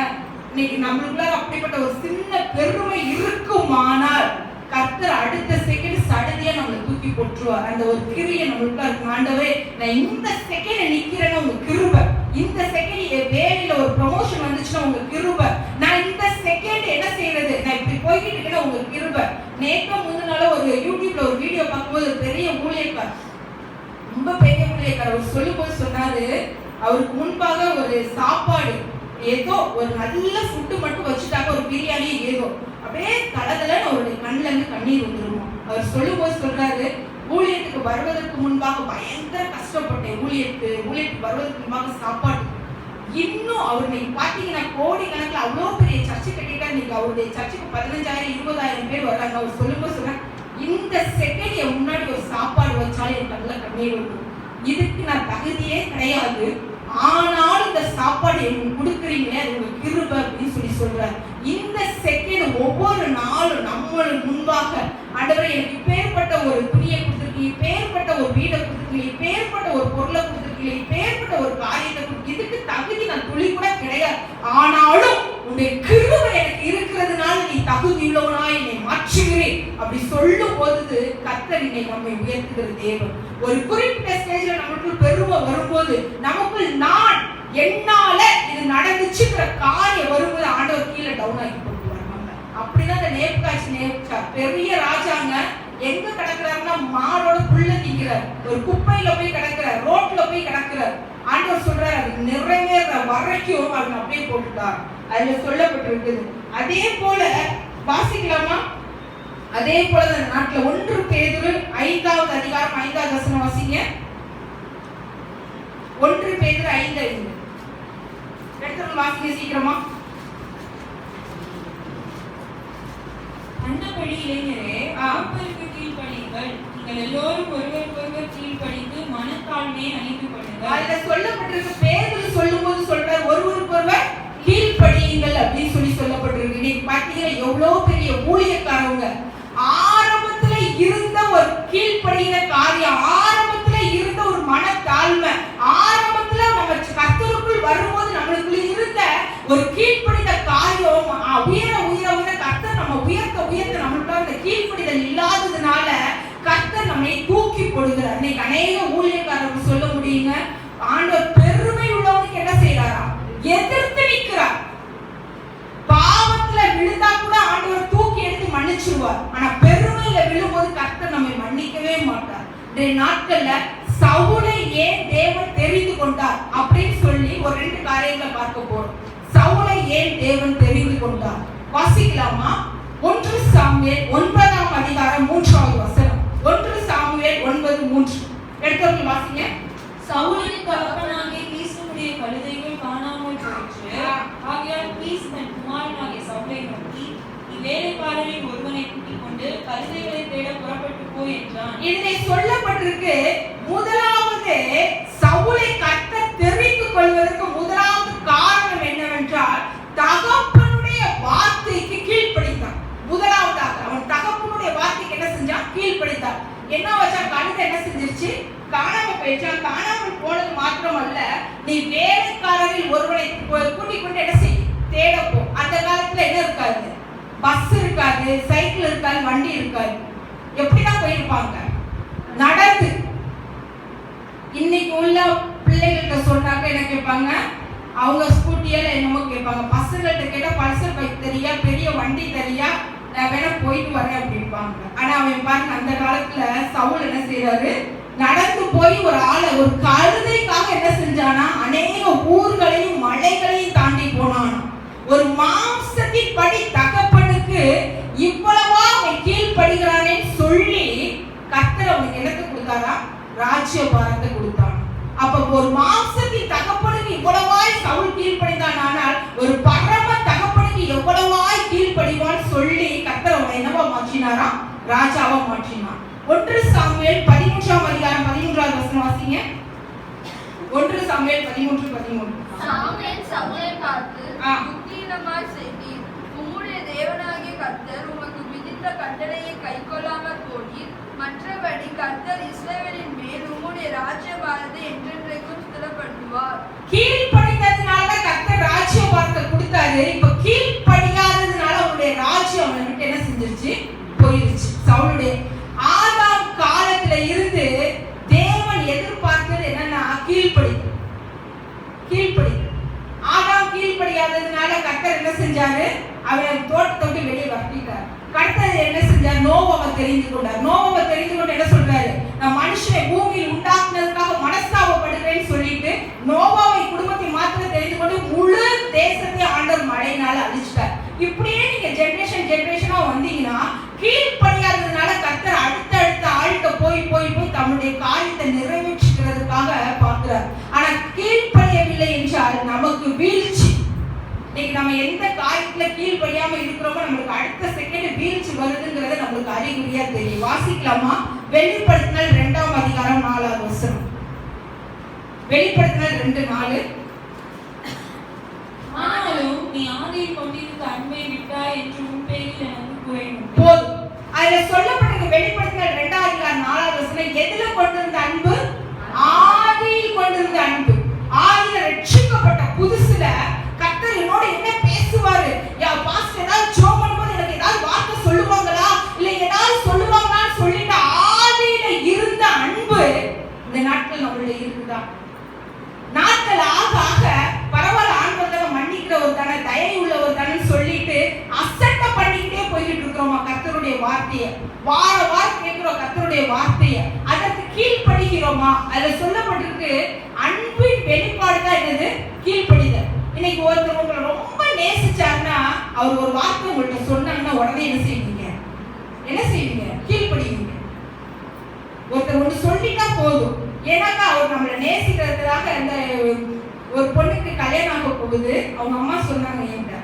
Speaker 1: இன்னைக்கு நம்மளுக்குள்ள அப்படிப்பட்ட ஒரு சின்ன பெருமை இருக்குமானால் கர்த்தர் அடுத்த செகண்ட் சடதியா நம்மளை தூக்கி போட்டுருவார். அந்த ஒரு கிரியை நம்மளுக்குள்ள இருக்கு. ஆண்டவரே, நான் இந்த செகண்ட் நிக்கிறேன்னு உங்க கிருபை, இந்த செகண்ட் என் வேலையில ஒரு ப்ரமோஷன் வந்துச்சுன்னா உங்க கிருபை, நான் இந்த செகண்ட் என்ன செய்யறது, நான் இப்படி போய்கிட்டு இருக்கேன்னா உங்க கிருபை. நேற்று முந்தினால ஒரு யூடியூப்ல ஒரு வீடியோ பார்க்கும்போது ஒரு பெரிய ஊழியக்கார், ரொம்ப பெரிய ஊழியக்கார், அவர் சொல்லும்போது சொன்னாரு, அவருக்கு முன்பாக ஒரு சாப்பாடு ஏதோ ஒரு நல்ல ஃபுட்டு மட்டும் வச்சுட்டாங்க, ஒரு பிரியாணி ஏதோ அப்படியே தளதலன்னு அவருடைய கண்ணுல இருந்து கண்ணீர் வந்துருமா. அவர் சொல்லும்போது சொல்றாரு, ஊழியத்துக்கு வருவதற்கு முன்பாக பயங்கர கஷ்டப்பட்டேன், ஊழியத்துக்கு வருவதற்கு முன்பாக சாப்பாடு. இன்னும் அவர் நீங்க பாத்தீங்கன்னா கோடி கணக்கில் அவ்வளோ பெரிய சர்ச்சை கட்டிட்டா, நீங்க அவருடைய சர்ச்சுக்கு 15,000 20,000 பேர் வர்றாங்க. அவர் சொல்லும்போது சொல்றேன், இந்த செகண்ட் என் முன்னாடி ஒரு சாப்பாடு வச்சாலும் என் கண்ணில் கண்ணீர் வரும். இதுக்கு நான் தகுதியே கிடையாது, ஆனாலும் இந்த சாப்பாடு எனக்கு கொடுக்குறீங்களே அது உங்க கிருபை அப்படின்னு சொல்றாரு. இந்த செகண்ட் ஒவ்வொரு நாளும் நம்மளும் முன்பாக ஆண்டவரே எனக்கு இப்பேற்பட்ட ஒரு துணியை கொடுத்துருக்கீங்க, இப்பேற்பட்ட ஒரு வீடை கொடுத்துருக்கீங்க, இப்பேற்பட்ட ஒரு பொருளை கொடுத்துருக்கீங்க, இப்பேற்பட்ட ஒரு காரியத்தை கொடுத்து இதுக்கு தகுதி நான் துளி கூட கிடையாது, ஆனாலும் உன்னுடைய கிருபை எனக்கு இருக்கிறதுனால நீ தகுதி உள்ளவனா என்னை மாற்றுகிறேன் அப்படி சொல்லும் போது கர்த்தர் நம்மை உயர்த்துகிற தேவன். ஒரு குறிப்பிட்ட ஸ்டேஜ்ல நமக்குள் பெருமை வரும்போது நமக்குள் நான் என்னால இது நடந்துச்சுங்கிற காரியம் வரும்போது ஆண்டவர் கீழே டவுன் ஆகி போட்டுவார். அப்படிதான் இந்த நேபுகாத்நேச்சர் பெரிய ராஜாங்க எங்க கிடக்குறாருன்னா மாடோட புல்ல திங்கிறார், ஒரு குப்பையில போய் கிடக்குறார், ரோட்ல போய் கிடக்குறார். ஆண்டவர் சொல்றாரு அது நிறைவேற வரைக்கும் அவங்க அப்படியே போட்டுட்டார். அதுல சொல்லப்பட்டிருக்குது. அதே போல வாசிக்கலாமா? அதே போல அந்த நாட்டுல 1 பேதுரு 5வது அதிகாரம் 5வது வசனம் வாசிங்க. 1 பேதுரு 5:5 எடுத்து வாசிங்க சீக்கிரமா.
Speaker 2: அந்தபடி இளைஞரே, மூப்பருக்கு கீழ்ப்படியுங்கள். நீங்கள் எல்லோரும் ஒருவருக்கொருவர் கீழ்ப்படிந்து மனத்தாழ்மையை அணிந்து கொள்ளுங்கள்.
Speaker 1: அதுல சொல்லப்பட்டிருக்கு, பேதுரு சொல்லும்போது சொல்றார் ஒருவருக்கொருவர் கீழ்ப்படியுங்கள் அப்படின்னு சொல்லப்பட்டிருக்கு. இன்னைக்கு பாத்தீங்கன்னா எவ்வளவு பெரிய ஊழியக்காரங்க ஆரம்பத்துல இருந்த ஒரு கீழ்ப்படிகிற காரியம், ஆரம்பத்துல இருந்த ஒரு மனத்தாழ்மை, ஆரம்பத்துல நம்ம கர்த்தருக்குள் வரும்போது நம்மளுக்குள்ள இருந்த ஒரு கீழ்ப்படித காரியம் உயர உயர உயர கர்த்தர் நம்ம உயர்த்த நம்மளுக்குள்ள அந்த கீழ்ப்படிதல் இல்லாததுனால கர்த்தர் நம்மை தூக்கி போடுகிறார். இன்னைக்கு அநேக ஊழியக்காரர்கள் சொல்ல முடியுங்க, ஆண்டவர் பெருமை உள்ளவனுக்கு என்ன செய்யறாரா? எதிர்த்து நிற்கிறார். பாவத்துல விழுந்தா கூட ஆண்டவர் தூக்கி எடுத்து மன்னிச்சிருவார். ஆனா பெருமையில விழும்போது கர்த்தர் நம்மை மன்னிக்கவே மாட்டார். இந்த நாட்கள்ல சவுலை ஏன் தேவன் தெரிந்து கொண்டார் அப்படின்னு சொல்லி ஒரு 2 காரியங்களை பார்க்க போறோம். சவுலை ஏன் தேவன் தெரிந்து கொண்டார் வாசிக்கலாமா? 1 சாமுவேல் 9ஆம் அதிகாரம் 3வது வசனம். 1 சாமுவேல் 9:3 எடுத்து வாசிங்க.
Speaker 2: சவுலின் தகப்பனாகிய கீசுடைய கழுதைகள் காணாமல் போயிற்று. ஆகையால் கீஸ் தன் குமாரனாகிய சவுலை நோக்கி, நீ வேலைக்காரரில் ஒருவனை கூட்டிக் கொண்டு கழுதைகளை தேட புறப்பட்டு போ என்றான்.
Speaker 1: இதிலே சொல்லப்பட்டிருக்கு, முதலாவது சவுலை கர்த்தர் தெரிந்து கொள்வதற்கு முதலாவது காரணம் என்னவென்றால் தகப்பனுடைய வார்த்தைக்கு கீழ்ப்படிந்தான். முதலாவதாக அவன் தகப்பனுடைய வார்த்தைக்கு என்ன செஞ்சான்? கீழ்ப்படிந்தான். என்ன வச்சா? கழுதை என்ன செஞ்சிருச்சு? காணாம போயிடுச்சா? காணாமல் போனது மாத்திரமல்ல, நீ வேலைக்காரரில் ஒருவனை கூட்டிக் கொண்டு என்ன செய்ய தேடப்போ. அந்த காலத்துல என்ன இருக்காது? பஸ் இருக்காது, சைக்கிள் இருக்காது, வண்டி இருக்காது. எப்படிதான் போயிருப்பாங்க? நடந்து. இன்னைக்கு உள்ள பிள்ளைகள்கிட்ட சொன்னாக்க என்ன கேட்பாங்க? அவங்க ஸ்கூட்டியால என்னமோ கேட்பாங்க. பசங்கள்கிட்ட கேட்டா பல்சர் பைக் தெரியா, பெரிய வண்டி தெரியா, நான் வேணா போயிட்டு வரேன் அப்படின்பாங்க. ஆனா அவன் பாருங்க, அந்த காலத்துல சவுல் என்ன செய்யறாரு? நடந்து போய் ஒரு ஆளை ஒரு கழுதைக்காக என்ன செஞ்சானா? அநேக ஊர்களையும் மலைகளையும் தாண்டி போனானா. ஒரு மாம்சத்தின் படி தகப்பனுக்கு இவ்வளவா அவன் கீழ்ப்படுகிறானே சொல்லி கர்த்தர் அவனுக்கு என்னத்தை கொடுத்தாரா? ராஜ்யபாரத்தை கொடுத்தான். அப்ப ஒரு மாம்சத்தின் தகப்பனுக்கு இவ்வளவாய் சவுல் கீழ்ப்படிந்தான், ஆனால் ஒரு பரம தகப்பனுக்கு எவ்வளவாய் கீழ்ப்படிவான்னு சொல்லி கர்த்தர் அவனை என்னவா மாற்றினாரா? ராஜாவா மாற்றினார். 1 சாமுவேல் 13ஆம் அதிகாரம் 13வது வசனம் வாசிங்க. 1 சாமுவேல் 13:13.
Speaker 4: சாமுவேல் சவுலை பார்த்து, புத்தீனமாய் செய்தீர். உம்முடைய தேவனாகிய கர்த்தர் உமக்கு விதித்த கட்டளையை கைக்கொள்ளாமற் போனீர். மற்றபடி கர்த்தர் இஸ்ரவேலின் மேல் உம்முடைய ராஜ்யபாரத்தை என்றென்றைக்கும் ஸ்திரப்படுத்துவார்.
Speaker 1: கீழ்ப்படிந்ததுனால கர்த்தர் ராஜ்யபாரத்தை கொடுத்தாரு. இப்ப கீழ்ப்படியாததுனால அவருடைய ராஜ்யம் அவனை விட்டு என்ன செஞ்சிருச்சு? போயிருச்சு. சவுலுடைய ஆதாம் காலத்துல இருந்து தேவன் எதிர்பார்த்தது என்னன்னா கீழ்ப்படி. ஆதாம் கீழ்ப்படியாததுனால கர்த்தர் என்ன செஞ்சாரு? அவன் தோட்டத்தை விட்டு வெளியே வரட்டிட்டார். கர்த்தர் என்ன செஞ்சார்? நோவாவை தெரிந்து கொண்டார். நோவாவை தெரிந்து கொண்டு என்ன சொல்றாரு? நான் மனுஷனை பூமியில் உண்டாக்குனதுக்காக மனஸ்தாபப்படுகிறேன்னு சொல்லிட்டு நோவாவை குடும்பத்தை மாத்திரம் தெரிந்து கொண்டு முழு தேசத்தை ஆண்டவர் மழையினால அழிச்சிட்டார். இப்படியே நீங்க ஜெனரேஷனா வந்தீங்கன்னா கீழ்ப்படியாததுனால கர்த்தர் அடுத்த ஆள்கிட்ட போய் தம்முடைய காரியத்தை நிறைவேற்றுகிறதுக்காக பார்க்கிறார். ஆனா கீழ்ப்படியவில்லை என்றால் நமக்கு வீழ்ச்சி. இன்னைக்கு நம்ம எந்த காரியத்துல கீழ்ப்படியாம இருக்கிறோமோ நம்மளுக்கு அடுத்த செகண்ட் வீழ்ச்சி வருதுங்கிறது நம்மளுக்கு அறிகுறியா தெரியும். வாசிக்கலாமா? வெளிப்படுத்தினால் 2ஆம் அதிகாரம் 4வது வசனம். வெளிப்படுத்தினர் 2:4.
Speaker 2: ஆனாலும் நீ ஆதியில் கொண்டிருந்த அன்பை விட்டாய் என்று உன் பேரில் எனக்கு குறை உண்டு.
Speaker 1: போதும். அதுல சொல்லப்பட்டிருக்க வெளிப்படுத்தினர் 2:4 எதுல கொண்டிருந்த அன்பு? ஆதியில் கொண்டிருந்த அன்பு. ஆதியில ரட்சிக்கப்பட்ட புதுசுல கர்த்தர் என்னோட என்ன பேசுவாரு? பாஸ்டர் ஏதாவது ஜெபம் பண்ணும்போது எனக்கு ஏதாவது வார்த்தை சொல்லுவாங்களா, இல்ல ஏதாவது சொல்லுவாங்களான்னு சொல்லிட்டு ஆதியில இருந்த அன்பு இந்த நாட்கள் நம்மள இருக்குதா? நாட்கள் ஆக ஆக பரவாயில்ல, ஆண்டவரை மன்னிக்கிற ஒரு தானே, தயை உள்ள ஒரு தானே சொல்லிட்டு அசட்ட பண்ணிக்கிட்டே போய்கிட்டு இருக்கிறோமா கர்த்தருடைய வார்த்தையை? வார வாரம் கேட்கிறோம் கர்த்தருடைய வார்த்தையை, அதற்கு கீழ்ப்படுகிறோமா? அதுல சொல்லப்பட்டிருக்கு அன்பின் வெளிப்பாடு தான் என்னது? கீழ்ப்படிதல். இன்னைக்கு ஒருத்தர் உங்களை ரொம்ப நேசிச்சாருன்னா அவர் ஒரு வார்த்தை உங்கள்கிட்ட சொன்னாங்கன்னா உடனே என்ன செய்வீங்க? என்ன செய்வீங்க? கீழ்ப்படிவீங்க. ஒருத்தர் ஒன்று சொல்லிட்டா போதும். ஏன்னாக்கா அவர் நம்மளை நேசிக்கிறதுக்காக அந்த ஒரு பொண்ணுக்கு கல்யாணம் ஆக போகுது. அவங்க அம்மா சொன்னாங்க என்கிட்ட,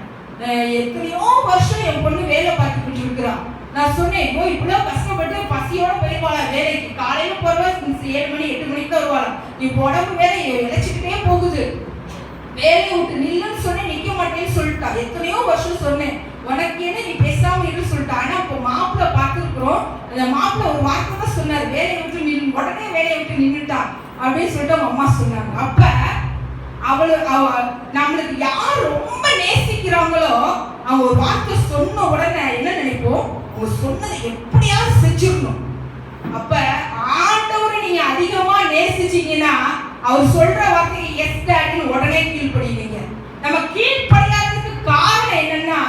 Speaker 1: எத்தனையோ வருஷம் என் பொண்ணு வேலை பார்த்துக்கிட்டு இருக்கிறான். நான் சொன்னேன், இப்போ இவ்வளவு கஷ்டப்பட்டு பசியோட போயிடுவாளா வேலைக்கு? காலையில போறவா 7 மணி 8 மணிக்கு தான் வருவாளா? இப்போ உடம்பு வேலை இழைச்சிக்கிட்டே போகுது. வேலையை விட்டு நில்லுன்னு சொன்னேன், நிக்க மாட்டேன்னு சொல்லிட்டா. எத்தனையோ வருஷம் சொன்னேன், உனக்கு என்ன நீ பேசாம இரு சொல்லிட்டா. ஆனா இப்போ மாப்பிள்ளை பார்த்துருக்குறோம், அந்த மாப்பிள்ளை ஒரு வார்த்தை தான் சொன்னார், வேலையை விட்டு நின்று, உடனே வேலையை விட்டு நின்றுட்டா அப்படின்னு சொல்லிட்டு அவங்க அம்மா சொன்னாங்க. அப்ப நம்மளுக்கு யார் ரொம்ப நேசிக்கிறாங்களோ அவங்க ஒரு வார்த்தை சொன்ன உடனே என்ன நினைப்போம்? அவங்க சொன்னதை எப்படியாவது செஞ்சிடணும். அப்ப ஆண்டவரை நீங்க அதிகமா நேசிச்சீங்கன்னா அவர் சொல்ற வார்த்தைக்கு எஸ் டாடின்னு உடனே கீழ்ப்படிவீங்க. நம்ம கீழ்ப்படியாததுக்கு காரணம் என்னன்னா,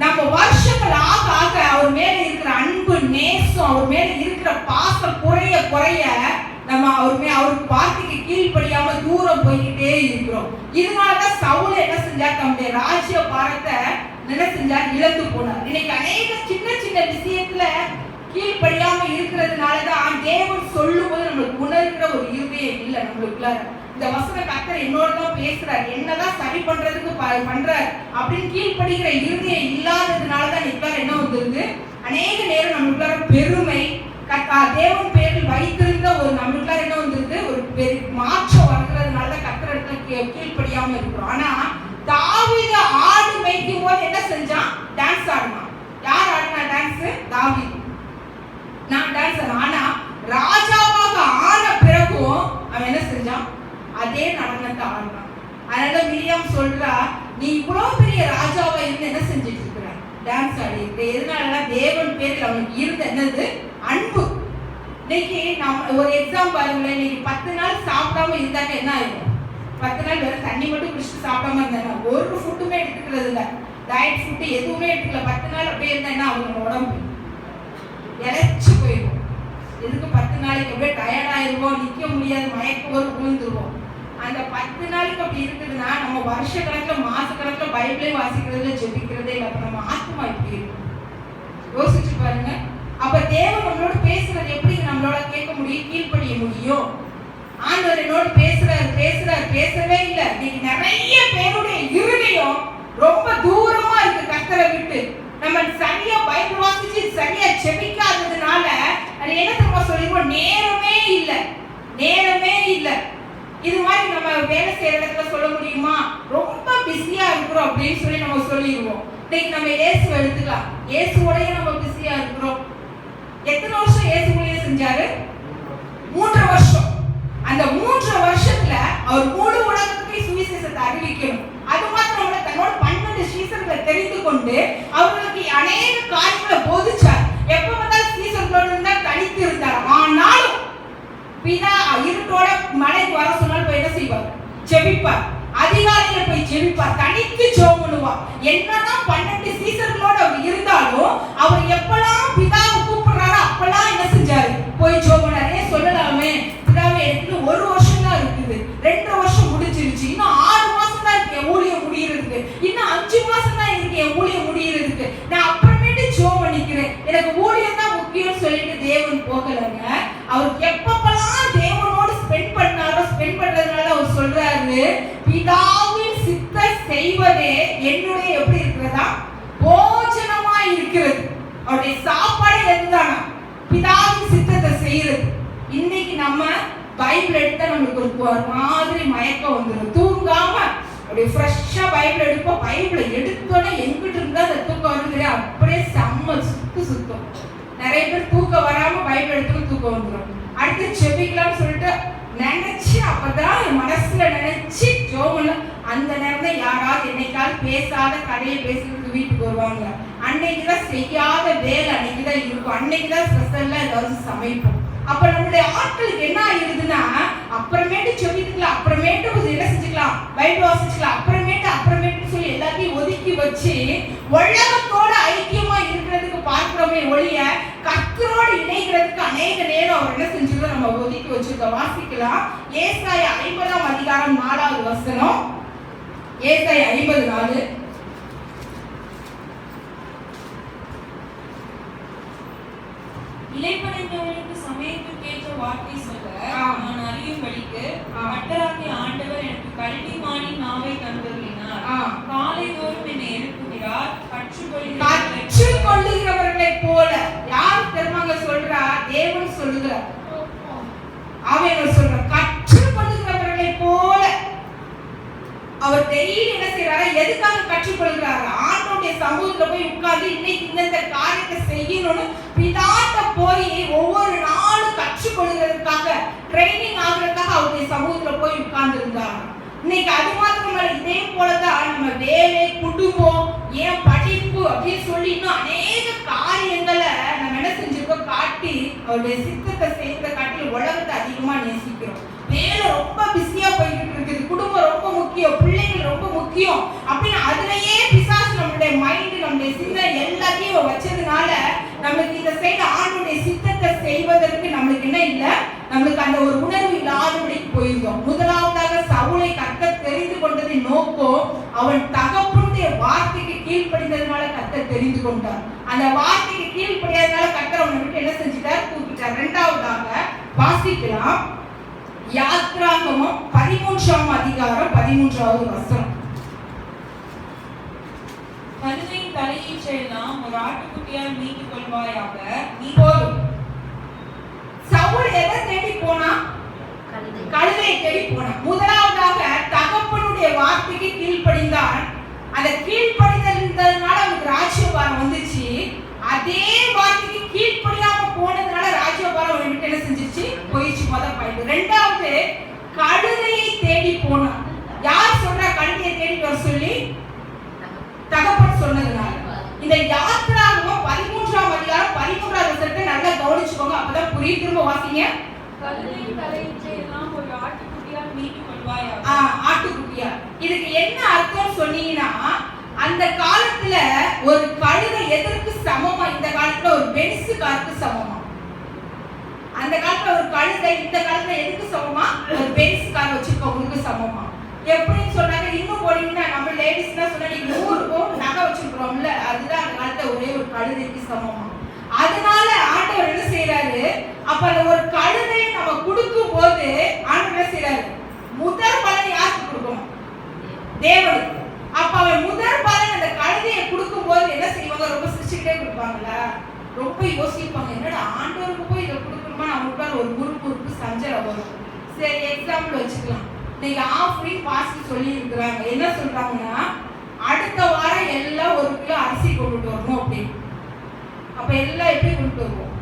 Speaker 1: நம்ம வருஷங்கள் ஆக ஆக அவர் மேல இருக்கிற அன்பு நேசம், அவர் மேல இருக்கிற பாசம் குறைய குறைய நம்ம அவருக்கு வார்த்தைக்கு கீழ்ப்படியாம தூரம் போய்கிட்டே இருக்கிறோம். இதனாலதான் சவுல் என்ன செஞ்சார்? தம்முடைய ராஜ்ய பாரத்தை என்ன செஞ்சார்? இழந்து போனார். இன்னைக்கு அநேக சின்ன சின்ன விஷயத்துல கீழ்ப்படியாம இருக்கிறதுனாலதான் தேவன் சொல்லும் போது நம்மளுக்கு உணர்கிற ஒரு இருதயம் இல்லை நம்மளுக்குள்ளார. இந்த வசன கர்த்தர் என்னோட தான் பேசுறார், என்னதான் சரி பண்றதுக்கு பண்றார் அப்படின்னு கீழ்ப்படுகிற இருதயம் இல்லாததுனாலதான் நிற்கார். என்ன வந்துருக்கு? அநேக நேரம் நம்மளுக்குள்ளார பெருமை, தேவன் பேரில் வைத்திருந்த ஒரு நம்மளுக்குள்ளார என்ன வந்திருக்கு? ஒரு பெரிய மாற்றம் வருகிறதுனாலதான் கர்த்தர் இடத்துல கீழ்ப்படியாம இருக்கிறோம். ஆனா தாவீது ஆடு மேய்க்கும் போது என்ன செஞ்சான்? டான்ஸ் ஆடினான். யார் ஆடினா டான்ஸ்? தாவீது. நான் டான்ஸ் ஆடினா. ஆனா ராஜாவாக ஆன பிறகும் அவன் என்ன செஞ்சான்? அதே நடனத்தை ஆடினான். அதனால மிரியாம் சொல்றா, நீ இவ்வளவு பெரிய ராஜாவா இருந்து என்ன செஞ்சுட்டு இருக்கிற? டான்ஸ் ஆடி இருக்க. எதனால? தேவன் பேரில் அவனுக்கு இருந்த என்னது? அன்பு. இன்னைக்கு நம்ம ஒரு எக்ஸாம் பாருங்களேன், இன்னைக்கு 10 நாள் சாப்பிடாம இருந்தாங்க என்ன ஆகும்? 10 நாள் வெறும் தண்ணி மட்டும் குடிச்சு சாப்பிடாம இருந்தாங்க, ஒரு ஃபுட்டுமே எடுத்துக்கிறது இல்லை, டயட் ஃபுட்டு எதுவுமே எடுத்துக்கல. 10 நாள் அப்படியே இருந்தா என்ன ஆகும்? உடம்பு இழைச்சு போயிடும். எதுக்கு 10 நாளைக்கு அப்படியே டயர்ட் ஆயிருவோம், நிக்க முடியாது, மயக்கம் வரும், விழுந்துருவோம். அந்த 10 நாளைக்கு அப்படி இருக்குதுன்னா நம்ம வருஷ கணக்குல மாச கணக்குல பைபிளே வாசிக்கிறதுல ஜெபிக்கிறதே இல்லை. அப்ப நம்ம ஆத்மா இப்படி இருக்கும். யோசிச்சு பாருங்க. அப்ப தேவன் நம்மளோட பேசுறது எப்படி நம்மளோட கேட்க முடியும்? கீழ்ப்படிய முடியும்? ஆண்டவர் என்னோட பேசவே இல்லை. இன்னைக்கு நிறைய பேருடைய இருதயம் ரொம்ப தூரமா இருக்கு கர்த்தரை விட்டு. நம்ம சரியா பைபிள் வாசிச்சு சரியா ஜெபிக்காததுனால அது என்ன தெரியுமா சொல்லிடுவோம்? நேரமே இல்லை. இது மாதிரி நம்ம வேலை செய்யற இடத்துல சொல்ல முடியுமா? ரொம்ப பிஸியா இருக்கிறோம் அப்படின்னு சொல்லி நம்ம சொல்லிடுவோம். இன்னைக்கு நம்ம இயேசுவை எடுத்துக்கலாம். இயேசுவோடய நம்ம பிஸியா இருக்கிறோம். எத்தனை வருஷம் இயேசுவோடய செஞ்சாரு? 3 வருஷம். அந்த 3 வருஷத்துல அவர் முழு உலகத்துக்கு சுவிசேஷத்தை அறிவிக்கணும். அது மாத்திரம் இல்ல, தன்னோட 12 சீசர்களை தெரிந்து கொண்டு அவர்களுக்கு அநேக காரியங்களை போதிச்சார். எப்ப பார்த்தாலும் சீசர்களோடு இருந்தா தனித்து இருந்தார். ஆனாலும் பிதா இருட்டோட மலைக்கு வர சொன்னால் போய் என்ன செய்வார்? ஜெபிப்பார். அதிகாலையில போய் ஜெபிப்பார், தனித்து ஜெபம் பண்ணுவார். என்னதான் 12 சீசர்களோட அவர் இருந்தாலும் அவர் எப்பெல்லாம் பிதாவை கூப்பிடுறாரோ அப்பெல்லாம் என்ன செஞ்சாரு? போய் ஜெபம் பண்ணாரே. சொல்லலாமே, பிதாவை எடுத்து 1 வருஷம் தான் இருக்குது, 2 வருஷம் முடிஞ்சிருச்சு, இன்னும் 6 மாசம் தான் இருக்கு என் ஊழியம் முடியறதுக்கு, இன்னும் 5 மாசம் தான் இருக்கு என் ஊழியம் முடியறதுக்கு, நான் அப்புறமேட்டு ஜெபம் பண்ணிக்கிறேன், எனக்கு ஊழியம் தான் முக்கியம் சொல்லிட்டு தேவன் போகலங்க. அவருக்கு எப்பப்பெல்லாம் தேவனோடு ஸ்பெண்ட் பண்றதுனால அவர் சொல்றாரு, பிதாவின் சித்தத்தை செய்வதே என்னுடைய எப்படி இருக்கிறதா? போஜனமா இருக்கிறது. அவருடைய சாப்பாடு எதுதானா? பிதாவின் சித்தத்தை செய்யறது. இன்னைக்கு நம்ம பைபிள் எடுத்தா நம்மளுக்கு ஒரு மாதிரி மயக்கம் வந்துடும். தூங்காம அப்படியே ஃப்ரெஷ்ஷா பைபிள் எடுப்போம். பைபிளை எடுத்தோன்னே எங்கிட்டு இருந்தா அந்த தூக்கம் வருது, அப்படியே செம்ம சுத்தம். நிறைய பேர் தூக்கம் வராம பைபிள் எடுத்து தூக்கம் வந்துடும். அடுத்து செபிக்கலாம்னு சொல்லிட்டு நினைச்சு அப்பதான் என் மனசுல நினைச்சு ஜோமல அந்த நேரம் யாராவது என்னைக்காவது பேசாத கதையை பேசுறதுக்கு வீட்டுக்கு வருவாங்க. அன்னைக்குதான் செய்யாத வேலை அன்னைக்குதான் இருக்கும். அன்னைக்குதான் ஸ்பெஷல்லா ஏதாவது சமைப்போம். அப்ப நம்மளுடைய ஆட்களுக்கு என்ன ஆயிருதுன்னா, அப்புறமேட்டு செபிக்கலாம், அப்புறமேட்டு என்ன செஞ்சுக்கலாம், பைபிள் வாசிச்சுக்கலாம், அப்புறமேட்டு சொல்லி எல்லாத்தையும் ஒதுக்கி வச்சு உலகத்தோட ஐக்கியமா இருக்கிறதுக்கு பார்க்கிறோமே ஒழிய கர்த்தரோடு இணைகிறதுக்கு அநேக நேரம் அவர் என்ன செஞ்சிருக்கோம், நம்ம ஒதுக்கி வச்சிருக்கோம். வாசிக்கலாம். ஏசாயா 50ஆம் அதிகாரம் 4வது வசனம். ஏசாயா 50:4.
Speaker 2: இளைப்படைந்தவர்களுக்கு சமயத்திற்கேற்ற வார்த்தை சொல்ல நான் அறியும்படிக்கு கர்த்தராகிய ஆண்டவர் எனக்கு கல்விமானின் நாவை தந்தருளினார். காலைதோறும் என்னை எழுப்புகிறார்.
Speaker 1: கற்றுக்கொள்ளுகிறவர்களை போல. யார் தெரியுமாங்க சொல்றா? தேவன் சொல்லுகிறார். அவன் சொல்ற கற்றுக்கொள்ளுகிறவர்களை போல. அவர் டெய்லி என்ன செய்யறாரு? எதுக்காக கற்றுக்கொள்கிறாரு? ஆண்டோடைய சமூகத்துல போய் உட்கார்ந்து இன்னைக்கு இந்த காரியத்தை செய்யணும்னு பிதாட்ட போய் ஒவ்வொரு நாளும் கற்றுக்கொள்கிறதுக்காக ட்ரைனிங் ஆகுறதுக்காக அவருடைய சமூகத்துல போய் உட்கார்ந்து இருந்தார். இன்னைக்கு அது மாத்திரமல்ல, இதே போலதான் நம்ம வேலை, குடும்பம், ஏன் படிப்பு அப்படின்னு சொல்லி இன்னும் அநேக காரியங்களை நம்ம என்ன செஞ்சிருக்கோம் காட்டி அவருடைய சித்தத்தை செய்யறத காட்டி உலகத்தை அதிகமா நேசிக்கிறோம். வேலை ரொம்ப பிஸியா போயிட்டு இருக்குது, குடும்பம் ரொம்ப முக்கியம், பிள்ளைகள் ரொம்ப முக்கியம் அப்படின்னு அதுலயே பிசாசு நம்மளுடைய மைண்ட், நம்மளுடைய சிந்தனை எல்லாத்தையும் வச்சதுனால நம்மளுக்கு இந்த சைடு ஆண்டுடைய சித்தத்தை செய்வதற்கு நம்மளுக்கு என்ன இல்லை, நம்மளுக்கு அந்த ஒரு உணர்வு இல்லாதபடிக்கு போயிருந்தோம். முதலாவதாக சவுலை கர்த்தர் தெரிந்து கொண்டதின் நோக்கம் அவன் தகப்பனுடைய வார்த்தைக்கு கீழ்ப்படிந்ததுனால கர்த்தர் தெரிந்து கொண்டார். அந்த வார்த்தைக்கு கீழ்ப்படியாதனால கர்த்தர் அவனை விட்டு என்ன செஞ்சிட்டார்? கூப்பிட்டார். இரண்டாவதாக வாசிக்கலாம். யாத்ராகமம் 13ஆம் அதிகாரம் 13வது வசனம்.
Speaker 2: கழுதையின் தலையீச்செல்லாம் ஒரு ஆட்டுக்குட்டியால் மீட்டுக் கொள்வாயாக.
Speaker 1: நீ போதும். சவுல் எதை தேடி போனா? கழுதையை தேடி போனா. முதலாவதாக தகப்பனுடைய வார்த்தைக்கு கீழ்ப்படிந்தான். அந்த கீழ்ப்படிந்ததுனால அவனுக்கு ராஜ்யபாரம் வந்துச்சு. அதே வார்த்தைக்கு கீழ்ப்படியாம போனதுனால ராஜ்யபாரம் அவனை விட்டு என்ன செஞ்சிச்சு? போயிடுச்சு. முதல் பாயிண்ட். ரெண்டாவது, கழுதையை தேடி போனான். யார் சொல்றா கழுதையை தேடி வர சொல்லி? தகப்பன் சொன்னதுனால. இந்த யாத்ராகமம் 13ஆம் அதிகாரம் 13வது வசனத்தை நல்லா கவனிச்சுக்கோங்க, அப்பதான் புரியும். திரும்ப வாசிங்க.
Speaker 2: கழுதையின் தலையீச்செல்லாம் ஒரு ஆட்டுக்குட்டியால் மீட்டுக் கொள்வாயாக.
Speaker 1: ஆட்டுக்குட்டியா. இதுக்கு என்ன அர்த்தம் சொன்னீங்கன்னா, அந்த காலத்துல ஒரு கழுதை எதற்கு சமமா? இந்த காலத்துல ஒரு பென்ஸ் காருக்கு சமமா. அந்த காலத்துல ஒரு கழுதை இந்த காலத்துல எதுக்கு சமமா? ஒரு பென்ஸ் கார் வச்சிருக்கவங்களுக்கு சமமா. எப்படின்னு சொன்னாங்க, இன்னும் போனீங்கன்னா நம்ம லேடிஸ் தான் சொன்னா, நீங்க 100 நகை வச்சிருக்கிறோம்ல, அதுதான் அந்த காலத்துல ஒரே ஒரு கழுதைக்கு சமமா. அதனால ஆண்டவர் என்ன செய்யறாரு? அப்ப அந்த ஒரு கழுதையை நம்ம கொடுக்கும் போது ஆண்டவர் என்ன செய்யறாரு? முதல் பலன் யாருக்கு கொடுக்கணும்? தேவனுக்கு. அப்ப அவன் முதல் பலன் அந்த கழுதையை கொடுக்கும் போது என்ன செய்வாங்க? ரொம்ப சிரிச்சுக்கிட்டே கொடுப்பாங்களா? ரொம்ப யோசிப்பாங்க, என்னடா ஆண்டவருக்கு போய் இதை கொடுக்கணுமா? அவங்களுக்கு ஒரு குறுப்பு சஞ்சலம் வரும். சரி, எக்ஸாம்பிள் வச்சுக்கலாம். இன்னைக்கு ஆஃப்ரின் பாஸ்ட் சொல்லி இருக்கிறாங்க. என்ன சொல்றாங்கன்னா, அடுத்த வாரம் எல்லாம் 1 கிலோ அரிசி கொண்டுட்டு வரணும் அப்படின்னு. அப்ப எல்லாம் எப்படி கொண்டு வருவோம்?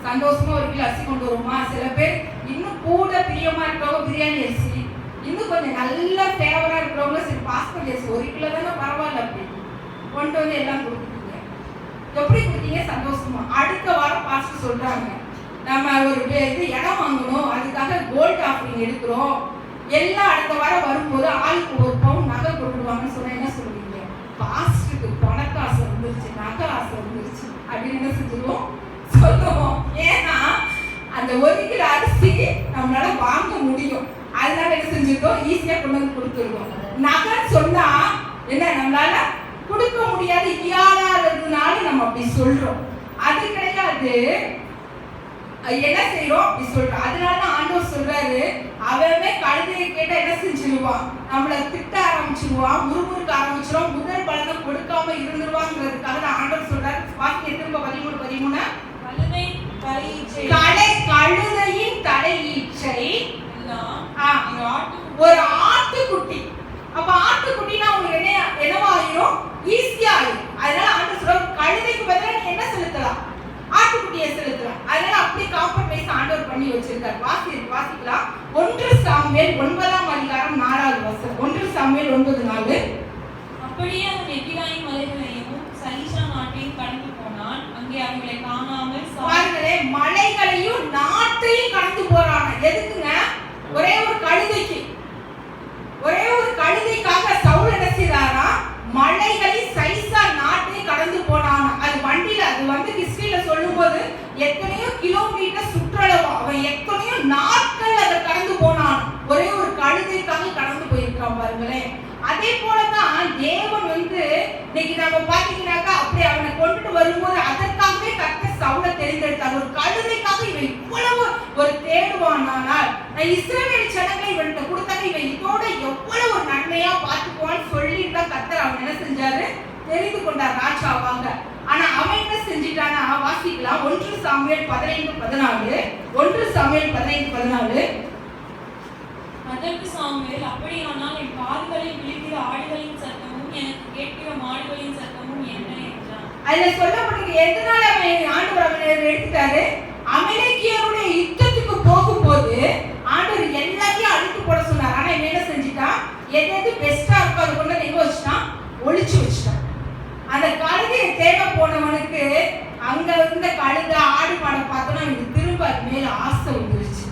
Speaker 1: சந்தோஷமா 1 கிலோ அரிசி கொண்டு வருவோமா? சில பேர் இன்னும் கூட பிரியமா இருக்கிறவங்க பிரியாணி அரிசி, இன்னும் கொஞ்சம் நல்ல ஃபேவரா இருக்கிறவங்க சரி பாஸ்போர்ட் அரிசி 1 கிலோ தானே பரவாயில்ல அப்படின்னு கொண்டு வந்து எல்லாம் கொடுத்துட்டீங்க. எப்படி கொடுத்தீங்க? சந்தோஷமா. அடுத்த வாரம் பாஸ்ட் சொல்றாங்க, நம்ம ஒரு இது இடம் வாங்கணும், அதுக்காக கோல்டு ஆஃபரிங் எடுக்கிறோம், எல்லாம் அடுத்த வாரம் வரும்போது ஆளுக்கு 1 பவுன் நகை கொடுத்துருவாங்கன்னு சொன்னா என்ன சொல்லுவீங்க? பாஸ்டுக்கு பணக்காசை வந்துருச்சு, நகை ஆசை வந்துருச்சு அப்படின்னு என்ன செஞ்சிருவோம்? சொல்லுவோம். ஏன்னா அந்த 1 கிலோ அரிசி நம்மளால வாங்க முடியும், அதனால என்ன செஞ்சிருக்கோம்? ஈஸியா கொண்டு வந்து கொடுத்துருவோம். நகைன்னு சொன்னா என்ன நம்மளால கொடுக்க முடியாது, இயலாததுனால நம்ம அப்படி சொல்றோம். அது கிடையாது. என்ன செய்யறோம்? அப்படி சொல்றோம். அதனாலதான் ஆண்டவர் சொல்றாரு, அவவே கழுதையை கேட்டா என்ன செஞ்சிருவான்? நம்மள திட்ட ஆரம்பிச்சிருவான், முறுமுறுக்க ஆரம்பிச்சிருவான், முதல் பலனை கொடுக்காம இருந்துருவாங்கிறதுக்காக தான் ஆண்டவர் சொல்றாரு. வாக்கிய திரும்ப 13
Speaker 2: கழுதையின் தலையீச்சை
Speaker 1: கழுதையின் தலையீற்றை
Speaker 2: எல்லாம்
Speaker 1: ஒரு ஆட்டுக்குட்டி. அப்ப ஆட்டுக்குட்டினா உங்களுக்கு என்னவாயிரும்? ஈஸியா ஆயிரும். அதனால ஆண்டு சொல்ற கழுதைக்கு பதிலா நீ என்ன செலுத்தலாம்? ஆட்டுக்குட்டியை செலுத்தலாம். அதனால அப்படி காம்ப்ரமைஸ் ஆண்டவர் பண்ணி வச்சிருக்கார். வாசிக்கலாம். 1 சாமுவேல் 9ஆம் அதிகாரம் 4வது வசனம். 1 சாமுவேல் 9:4.
Speaker 2: அப்படியே அவன் எப்பிராயீம் மலைகளையும் சலீஷா நாட்டையும் கடந்து போனான். அங்கே அவர்களை காணாமல்
Speaker 1: பாருங்களே, மலைகளையும் நாட்டையும் கடந்து போறான். எதுக்குங்க? ஒரே ஒரு கழுதைக்காக சவுல் என்ன செய்றாரா? மலைகளை சைஸா நாட்டை கடந்து போனான். அது வண்டியில அது வந்து ஹிஸ்டரியில சொல்லும்போது எத்தனையோ கிலோமீட்டர் சுற்றளவு, அவன் எத்தனையோ நாட்கள் அதை கடந்து போனான். ஒரே ஒரு கழுதைக்காக கடந்து போயிருக்கான். பாருங்களேன், அதே போலதான் தேவன் வந்து இன்னைக்கு நம்ம பாத்தீங்கன்னாக்கா அப்படி அவனை கொண்டுட்டு வரும்போது அதற்காகவே கர்த்தர் சவுலை தெரிந்தெடுத்தார். ஒரு கழுதைக்காக இவன் இவ்வளவு ஒரு தேடுவானால் இஸ்ரவேல் ஜனங்களை இவன்கிட்ட கொடுத்தாங்க, இவன் இதோட எவ்வளவு ஒரு நன்மையா பார்த்துக்குவான்னு சொல்லிட்டு கர்த்தர் அவன் என்ன செஞ்சாரு? தெரிந்து கொண்டார் ராஜாவாங்க. ஆனா அவன் என்ன செஞ்சிட்டானா? வாசிக்கலாம். 1 சாமுவேல் 15:14. 1 சாமுவேல் 15:14.
Speaker 2: அதற்கு சாமுவேல், அப்படியானால் என் காதுகளில் விழுகிற ஆடுகளின் சத்தமும் எனக்கு கேட்கிற மாடுகளின் சத்தமும் என்ன என்றான்.
Speaker 1: அதுல சொல்லப்பட்டிருக்கு எதனால அவன் ஆண்டவர் அவனை எடுத்துட்டாரு? அமலேக்கியருடைய யுத்தத்துக்கு போகும்போது ஆண்டவர் எல்லாத்தையும் அழித்து போட சொன்னார். ஆனா இவன் என்ன செஞ்சிட்டான்? எது பெஸ்டா இருக்கோ அதை கொண்டு எங்க வச்சுட்டான்? ஒளிச்சு வச்சுட்டான். அந்த கழுதையை தேட போனவனுக்கு அங்க இருந்த கழுதை ஆடு மாடை பார்த்தோன்னா இவனுக்கு திரும்ப அது மேல ஆசை வந்துருச்சு.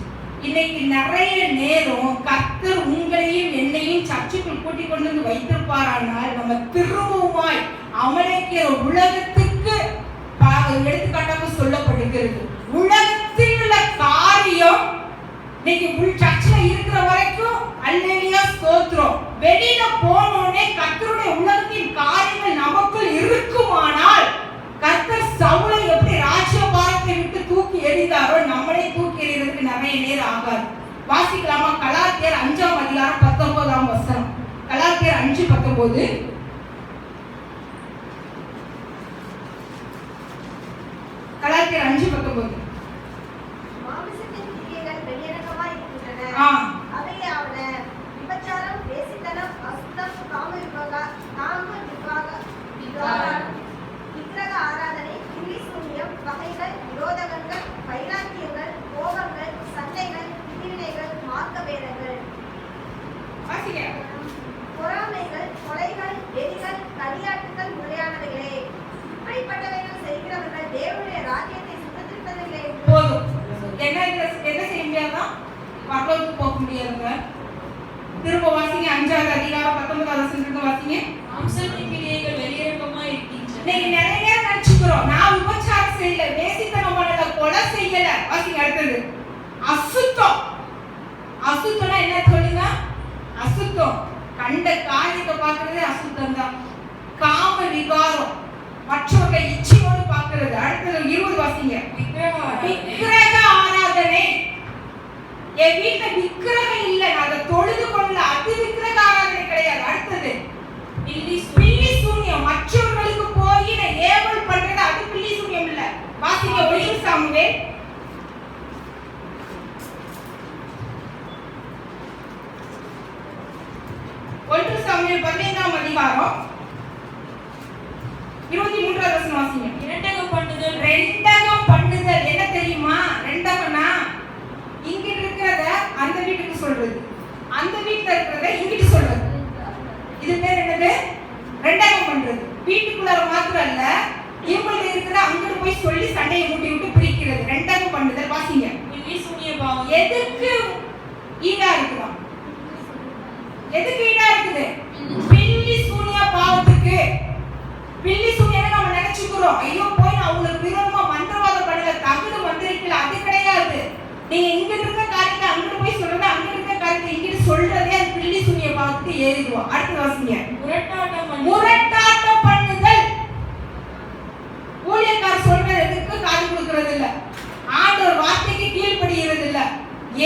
Speaker 1: இன்னைக்கு நிறைய நேரம் கர்த்தர் உங்களையும் என்னையும் சர்ச்சுக்குள் கூட்டிக் கொண்டு வந்து வைத்திருப்பாரானால் நம்ம திரும்பவுமாய் அமலேக்கிற உலகத்துக்கு எடுத்துக்காட்டாக சொல்லப்படுகிறது. உலகத்தில் உள்ள காரியம் இன்னைக்கு சர்ச்சில் இருக்கிற வரைக்கும் அல்லேலூயா ஸ்தோத்திரம். வெளியில போனோடனே கர்த்தருடைய உலகத்தின் காரியங்கள் நமக்குள் இருக்குமானால் கர்த்தர் சவுலை எப்படி ராஜ்யபாரத்தை விட்டு தூக்கி எறிந்தாரோ நம்மளே தூக்கி எறிகிறதுக்கு நிறைய நேரம் ஆகாது. வாசிக்கலாமா? கலாத்தியர் 5ஆம் அதிகாரம் 19ஆம் வசனம். கலாத்தியர் 5:19. கலாத்தியர் 5:19.
Speaker 5: மாமிசத்தின் கிரியைகள் வெளியரங்கமாய் இருக்கின்றன. அவையாவன விபச்சாரம், வேசித்தனம், அசுத்தம், விக்கிரக ஆராதனை, கிளி சூனியம், பகைகள், விரோதகங்கள், வைராக்கியங்கள், கோபங்கள், சண்டைகள், பிரிவினைகள், மார்க்கபேதங்கள், பொறாமைகள், கொலைகள், வெறிகள், களியாட்டுகள் முதலியானவைகளே. இப்படிப்பட்டவைகள் செய்கிறவர்கள் தேவனுடைய ராஜ்யத்தை சுதந்திரிப்பதில்லை.
Speaker 1: போதும். என்ன செய்ய முடியாதா? பரலோகத்துக்கு போக முடியாதுங்க. திரும்ப வாசிங்க. 5ஆவது அதிகாரம் 19ஆவது வசனத்துக்கு வாசிங்க.
Speaker 2: மாம்சத்தின் கிரியைகள் வெளியரங்கமாய் இருக்கின்றன.
Speaker 1: இன்னைக்கு நிறைய நேரம் நினைச்சுக்கிறோம், நான் விபச்சாரம் செய்யல, வேசித்தனம் பண்ணல, கொலை செய்யல. வாசிங்க அடுத்தது. அசுத்தம். அசுத்தம்னா என்ன சொல்லுங்க? அசுத்தம் கண்ட காரியத்தை பார்க்கறதே அசுத்தம் தான். காம விகாரம், மற்றவர்களை இச்சையோடு பார்க்கிறது. அடுத்தது 20 வாசிங்க. விக்கிரக ஆராதனை. என் வீட்டுல விக்கிரகம் இல்ல, நான் அதை தொழுது கொள்ள, அது விக்கிரக ஆராதனை கிடையாது. அடுத்தது பில்லி சூனியம். மற்றவர்களுக்கு போய் நான் ஏவல் பண்றது அது பில்லி சூனியம் இல்ல. வாசிங்க 1 சாமுவேல் 15ஆம் அதிகாரம் 23வது வசனம் வாசிங்க.
Speaker 2: இரண்டகம் பண்ணுதல்.
Speaker 1: ரெண்டகம் பண்ணுதல் என்ன தெரியுமா? ரெண்டகம்னா இங்கிட்டு இருக்கிறத அந்த வீட்டுக்கு சொல்றது, அந்த வீட்டுல இருக்கிறத இங்கிட்டு சொல்றது. இது பேர் என்னது? ரெண்டகம் பண்றது. வீட்டுக்குள்ளார மாத்திரம் இல்ல, இவங்களுக்கு இருக்கிற அங்கிட்டு போய் சொல்லி சண்டையை மூட்டி விட்டு பிரிக்கிறது. ரெண்டகம் பண்ணுதல். வாசிங்க. எதுக்கு ஈடா இருக்குதா? எதுக்கு ஈடா இருக்குது? பில்லி சூனிய பாவத்துக்கு. பில்லி சூனியம் நம்ம நினைச்சுக்கிறோம், ஐயோ போய் நான் உங்களுக்கு விரோதமா மந்திரவாதம் பண்ணல, தகுடு மந்திரிக்கல, அது கிடையாது. நீங்க இங்க இருக்க காரியத்தை அங்கிட்டு போய் சொல்றது, அங்க இருக்க காரியத்தை இங்கிட்டு சொல்றதே அது பில்லி சூனிய பாவத்துக்கு ஏறிடுவோம். அடுத்து வாசிங்க. முரட்டாட்டம் பண்ணுதல். ஊழியக்காரர் சொல்றதுக்கு காது கொடுக்கறது இல்ல, ஆண்டவர் வார்த்தைக்கு கீழ்ப்படிகிறது இல்ல,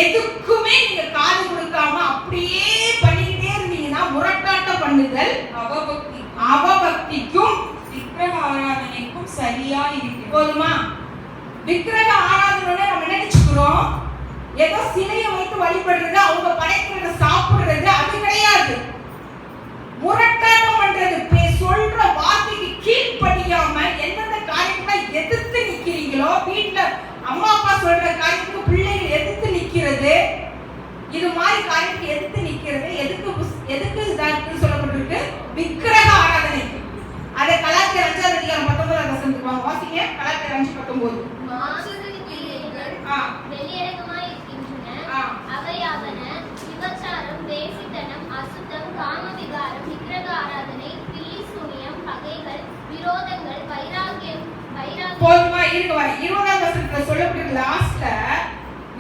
Speaker 1: எதுக்குமே நீங்க காது கொடுக்காம அப்படியே பண்ணிக்கிட்டே இருந்தீங்கன்னா முரட்டாட்டம் பண்ணுதல் அவபக்திக்கும்
Speaker 2: விக்கிரக ஆராதனைக்கும் சரியா இருக்கு.
Speaker 1: போதுமா? விக்கிரக ஆராதனை நம்ம நினைச்சுக்கிறோம் ஏதோ சிலையை வைத்து வழிபடுறது, அவங்க படைக்கிறத சாப்பிடுறது அது கிடையாது. முரட்டாட்டம் பண்றது, சொல்ற வார்த்தைக்கு கீழ்ப்படியாம எந்தெந்த காரியத்தை எதிர்த்து நிக்கிறீங்களோ, வீட்டுல அம்மா அப்பா சொல்ற காரியத்துக்கு பிள்ளைகள் எதிர்த்து நிக்கிறது, இது மாதிரி காரியத்துக்கு எதிர்த்து நிக்கிறது எதுக்கு இதாக்குன்னு சொல்லப்பட்டிருக்கு? விக்கிரக ஆராதனைக்கு. அதை கலாத்தியர் 5ஆம் அதிகாரம் 19ஆம் வசனத்துக்கு வாங்க, வாசிங்க. கலாத்தியர் 5:19.
Speaker 3: மாம்சத்தின் கிரியைகள் வெளியரங்கமாய் இருக்கின்றன. அவையாவன விபச்சாரம், வேசித்தனம், அசுத்தம், காமவிகாரம், விக்கிரக ஆராதனை, பில்லி சூனியம், பகைகள், விரோதங்கள், வைராக்கியம்.
Speaker 1: போதுமா? இருக்கு வர 20ஆம் வசனத்துல சொல்லப்பட்டிருக்க லாஸ்ட்ல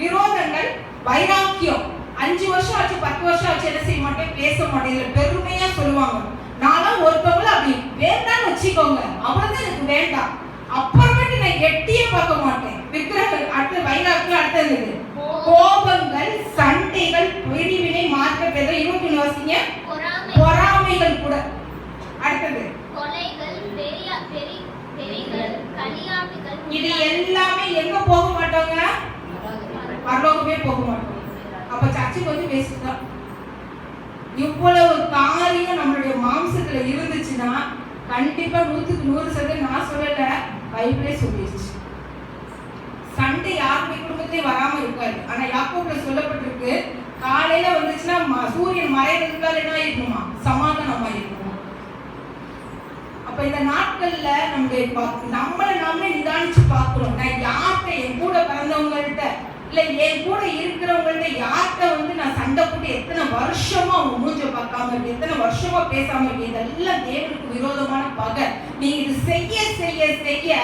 Speaker 1: விரோதங்கள், வைராக்கியம். 5 வருஷம் ஆச்சு, 10 வருஷம் ஆச்சு, என்ன செய்ய மாட்டேன், பேச மாட்டேன், இதுல பெருமையா சொல்லுவாங்க. நானும் ஒருத்தவங்கள அப்படி வேண்டான்னு வச்சுக்கோங்க, அவ்வளவுதான் எனக்கு வேண்டாம், அப்புறமேட்டு நான் எட்டியே பார்க்க மாட்டேன். விக்கிரகங்கள், அடுத்து வைராக்கியம், அடுத்தது கோபங்கள், சண்டைகள், பிரிவினை, மார்க்க பேதம். 21 வாசிங்க. பொறாமைகள் கூட. அடுத்தது
Speaker 3: கொலைகள், வெறிகள், களியாட்டுகள்.
Speaker 1: இது எல்லாமே எங்க போக மாட்டாங்க? பரலோகமே போக மாட்டோம். அப்ப சர்ச்சுக்கு வந்து பேசிதான். இவ்வளவு காரியம் நம்மளுடைய மாம்சத்துல இருந்துச்சுன்னா கண்டிப்பா 100க்கு 100% நான் சொல்லல, பைபிளே சொல்லிடுச்சு. சண்டை யாருடைய குடும்பத்திலையும் வராம இருக்காது. ஆனா யாக்கோபுல சொல்லப்பட்டிருக்கு, காலையில வந்துச்சுன்னா சூரியன் மறைறதுக்குள்ள என்ன இருக்கணுமா? சமாதானமா இருக்கணுமா? அப்ப இந்த நாட்கள்ல நம்மளை நாமளே நிதானிச்சு பார்க்கிறோம். நான் யார்கிட்ட, என் கூட பிறந்தவங்கள்ட்ட இல்ல என் கூட இருக்கிறவங்கள்ட்ட யார்கிட்ட வந்து நான் சண்டை போட்டு எத்தனை வருஷமா அவங்க மூஞ்ச பார்க்காம இருக்கு, எத்தனை வருஷமா பேசாம இருக்கு, இதெல்லாம் தேவனுக்கு விரோதமான பகை. நீங்க இது செய்ய செய்ய செய்ய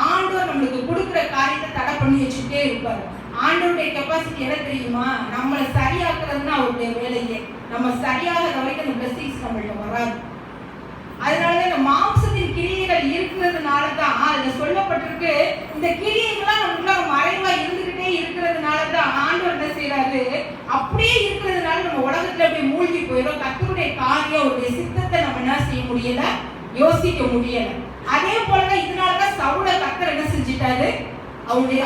Speaker 1: ஆண்டவர் நம்மளுக்கு கொடுக்குற காரியத்தை தடை பண்ணி வச்சுட்டே இருப்பாரு. ஆண்டவருடைய கெப்பாசிட்டி என்ன தெரியுமா? நம்மளை சரியாக்குறதுன்னா அவருடைய வேலையே. நம்ம சரியாகாத வரைக்கும் அந்த பிளஸிங்ஸ் நம்மள்ட்ட வராது. அதனாலதான் இந்த மாம்சத்தின் கிரியைகள் இருக்கிறதுனால தான் அதுல சொல்லப்பட்டிருக்கு. இந்த கிரியைகள்லாம் நமக்குள்ள மறைவா இருந்துகிட்டே இருக்கிறதுனாலதான் ஆண்டவர் என்ன செய்யறாரு, அப்படியே இருக்கிறதுனால நம்ம உலகத்துல அப்படியே மூழ்கி போயிடும். கர்த்தருடைய காரியம், அவருடைய சித்தத்தை நம்ம என்ன செய்ய முடியல, யோசிக்க முடியல. அதே போலதான் இதனாலதான் சவுல கர்த்தர் என்ன செஞ்சிட்டாரு, அவனுடைய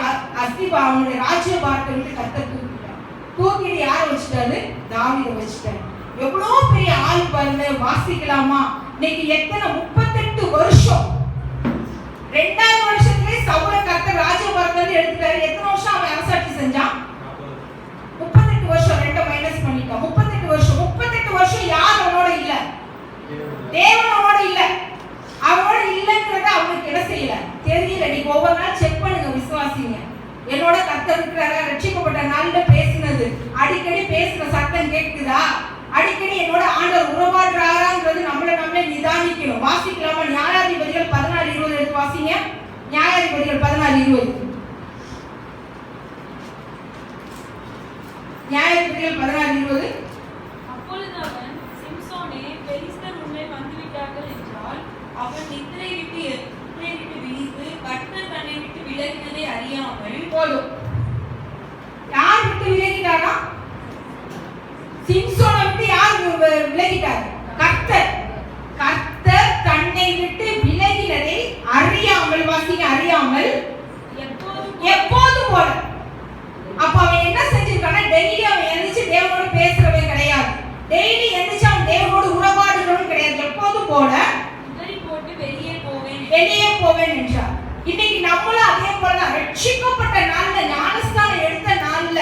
Speaker 1: அவனுடைய ராஜ்ய பாரத்தை விட்டு கர்த்தர் தூக்கிட்டார். தூக்கிட்டு யார வச்சுட்டாரு? தாவீதை வச்சுட்டாரு. எவ்வளவு பெரிய ஆள் பாருங்க. வாசிக்கலாமா? இன்னைக்கு எத்தனை 38 வருஷம், 2வது வருஷத்துலயே சவுல கர்த்தர் ராஜபாரத்தை எடுத்துட்டாரு. எத்தனை வருஷம் அவன் அரசாட்சி செஞ்சான்? 38 வருஷம். 2 மைனஸ் பண்ணிட்டான். 38 வருஷம். 38 வருஷம் யார் அவனோட இல்ல? தேவன் அவனோட இல்ல. அவனோட இல்லங்கிறத அவனுக்கு என்ன செய்யல, தெரியல. நீங்க ஒவ்வொரு நாள் செக் பண்ணுங்க, விசுவாசிங்க. என்னோட கர்த்தர் இருக்கிறாரா? ரட்சிக்கப்பட்ட நாள்ல பேசினது, அடிக்கடி பேசுற சத்தம் கேட்குதா? அடிக்கடி என்னோட ஆண்டவர் உறவாடுறாராங்கிறது நம்மளை நிதானிக்கணும். வாசிக்கலாமா? நியாயாதிபதிகள் 14:20 எடுத்து வாசிங்க. நியாயாதிபதிகள் 14:20. நியாயாதிபதிகள் 14:20.
Speaker 2: அப்பொழுது அவன், சிம்சோனே, பெலிஸ்தர் உன்னை வந்துவிட்டார்கள் என்றால், அவன் நித்திரை விட்டு விழித்து கர்த்தர் தன்னை விட்டு விலகினதை அறியாமல்.
Speaker 1: போதும். யார் விட்டு விலகிட்டாரா? சிம்சோனை விட்டு யார் விலகிட்டார்? கர்த்தர். கர்த்தர் தன்னை விட்டு விலகினதை அறியாமல். வாசிங்க. அறியாமல் எப்போதும் போல. அப்ப அவன் என்ன செஞ்சிருக்கானா, டெய்லி அவன் எந்திரிச்சு தேவனோட பேசுறவன் கிடையாது. டெய்லி எந்திரிச்சு அவன் தேவனோட உறவாடுறவன் கிடையாது. எப்போதும் போல
Speaker 2: போட்டு
Speaker 1: வெளியே போவேன் என்றார். இன்னைக்கு நம்மளும் அதே போலதான். ரட்சிக்கப்பட்ட நாள்ல, ஞானஸ்தானம் எடுத்த நாள்ல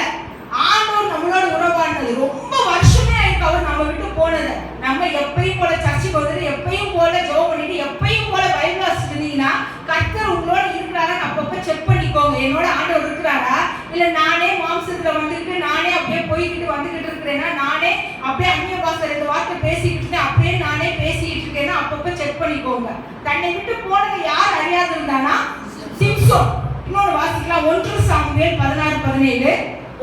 Speaker 1: ஆண்டவர் நம்மளோட உறவாடுனது ரொம்ப வருஷமே ஆயிருக்கு. அவர் நம்ம விட்டு போனது. நம்ம எப்பயும் போல சர்ச்சுக்கு வந்துட்டு, எப்பயும் போல ஜெபம் பண்ணிட்டு, எப்பயும் போல பைபிள் வாசிட்டு இருந்தீங்கன்னா கர்த்தர் உங்களோட இருக்கிறாரா அப்பப்ப செக் பண்ணிக்கோங்க. என்னோட ஆண்டவர் இருக்கிறாரா, இல்ல நானே மாம்சத்துல வந்துட்டு நானே அப்படியே போய்கிட்டு வந்துகிட்டு இருக்கிறேன்னா, நானே அப்படியே அந்நிய பாஷை 2 வார்த்தை பேசிக்கிட்டு அப்படியே நானே பேசிக்கிட்டு இருக்கேன்னா அப்பப்ப செக் பண்ணிக்கோங்க. தன்னை விட்டு போனதை யார் அறியாது இருந்தானா? சிம்சோன். இன்னொரு வாசிக்கலாம். 1 சாமுவேல் 16:17.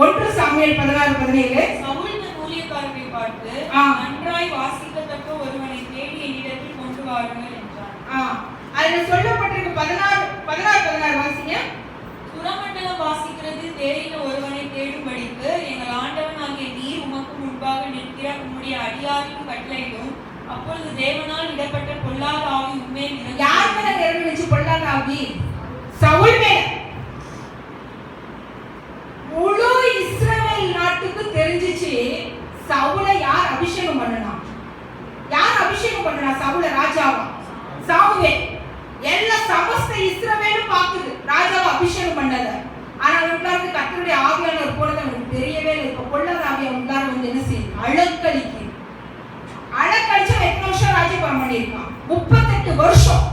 Speaker 1: 1 சாமுவேல் 16:17.
Speaker 2: சவுல் தன் ஊழியக்காரரை பார்த்து, நன்றாய் வாசிக்கத்தக்க ஒருவனை தேடி என்னிடத்தில் கொண்டு வாருங்கள் என்றான்.
Speaker 1: அதுல சொல்லப்பட்டிருக்கு 16:16 வாசிங்க.
Speaker 2: சுரமண்டலம் வாசிக்கிறது தேடின ஒருவனை தேடும்படிக்கு எங்கள் ஆண்டவன் ஆகிய நீர் உமக்கு முன்பாக நிற்கிற உம்முடைய அடியாருக்கு கட்டளையிடும். அப்பொழுது தேவனால் இடப்பட்ட பொல்லாத ஆவி உண்மையில் இறங்கி.
Speaker 1: யார் மேல இறங்குச்சு பொல்லாத ஆவி? சவுல் மேல. முழு இஸ்ரவேல் சவுல ராஜாவா, சாமுவேல் எல்லா சமஸ்த இஸ்ரவேலும் பாக்குது ராஜாவை அபிஷேகம் பண்ணத. ஆனா அவங்களுக்கு கர்த்தருடைய ஆவியானவர் போனது அவனுக்கு தெரியவே இல்லை. இப்ப பொல்லாத ஆவி அவங்களால வந்து என்ன செய்யும், அழக்கழிக்கு. அழக்கழிச்சா எத்தனை வருஷம் ராஜ்யபாரம் பண்ணியிருக்கான்? 38 வருஷம்.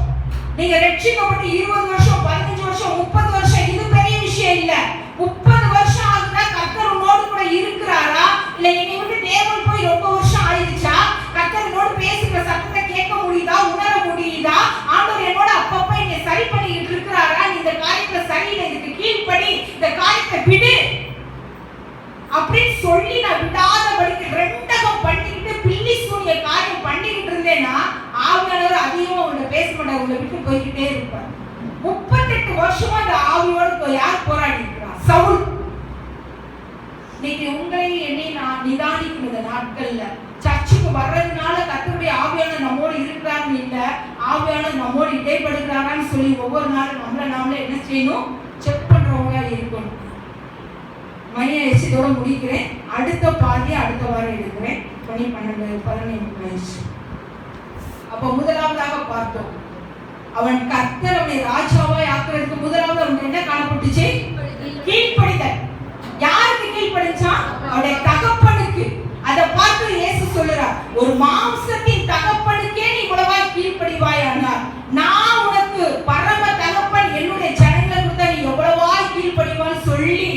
Speaker 1: நீங்க ரட்சிக்கப்பட்டு 20 வருஷம், 15 வருஷம், 30 வருஷம், இது பெரிய விஷயம் இல்ல. 30 வருஷம் ஆகுதா கர்த்தர் உன்னோடு கூட இருக்கிறாரா, இல்ல என்னை விட்டு தேவன் போய் ரொம்ப வருஷம் ஆயிடுச்சா? கர்த்தர் என்னோடு பேசுகிற சத்தத்தை கேட்க முடியுதா, உணர முடியுதா? ஆண்டவர் என்னோட அப்பப்ப என்னை சரி பண்ணிக்கிட்டு இருக்கிறாரா? நீ இந்த காரியத்துல சரியில்லை, இதுக்கு கீழ்ப்படி, இந்த காரியத்தை விடு அப்படின்னு சொல்லி நான் விடாதபடிக்கு ரெண்டகம் பண்ணிக்கிட்டு பில்லி சூனிய காரியம் பண்ணிக்கிட்டு இருந்தேன்னா ஆவியானவர் அதிகமா உங்களை பேச மாட்டார், உங்களை விட்டு போய்கிட்டே இருப்பார். 38 வருஷமா இந்த ஆவியோடு யார் போராடி இருக்கிறா? சவுல். இன்னைக்கு உங்களை என்னை நான் நிதானிக்கும் இந்த நாட்கள்ல சர்ச்சுக்கு வர்றதுனால கர்த்தருடைய ஆவியானவர் நம்மோடு இருக்கிறான்னு இல்ல, ஆவியானவர் நம்மோடு இடைப்படுகிறாரான்னு சொல்லி ஒவ்வொரு நாளும் நாமளே என்ன செய்யணும், செக் பண்றவங்க இருக்கணும். மணியை இதோட முடிக்கிறேன். அடுத்த பாதியை அடுத்த வாரம் எடுக்கிறேன். 12 ஆயிடுச்சு. அப்ப முதலாவதாக பார்த்தோம், அவன் கர்த்தர் அவனை ராஜாவாய் ஆக்குறதுக்கு முதலாவது அவனுக்கு என்ன காணப்பட்டுச்சு? கீழ்ப்படிதல். யாருக்கு கீழ்ப்படிச்சான்? அவனுடைய தகப்பனுக்கு. அதை பார்த்து இயேசு சொல்லுறார், ஒரு மாம்சத்தின் தகப்பனுக்கே நீ இவ்வளவாய் கீழ்ப்படிவாயானார், நான் உனக்கு பரம தகப்பன் என்னுடைய ஜனங்களை கொடுத்தா நீ எவ்வளவாய் கீழ்ப்படிவான்னு சொல்லி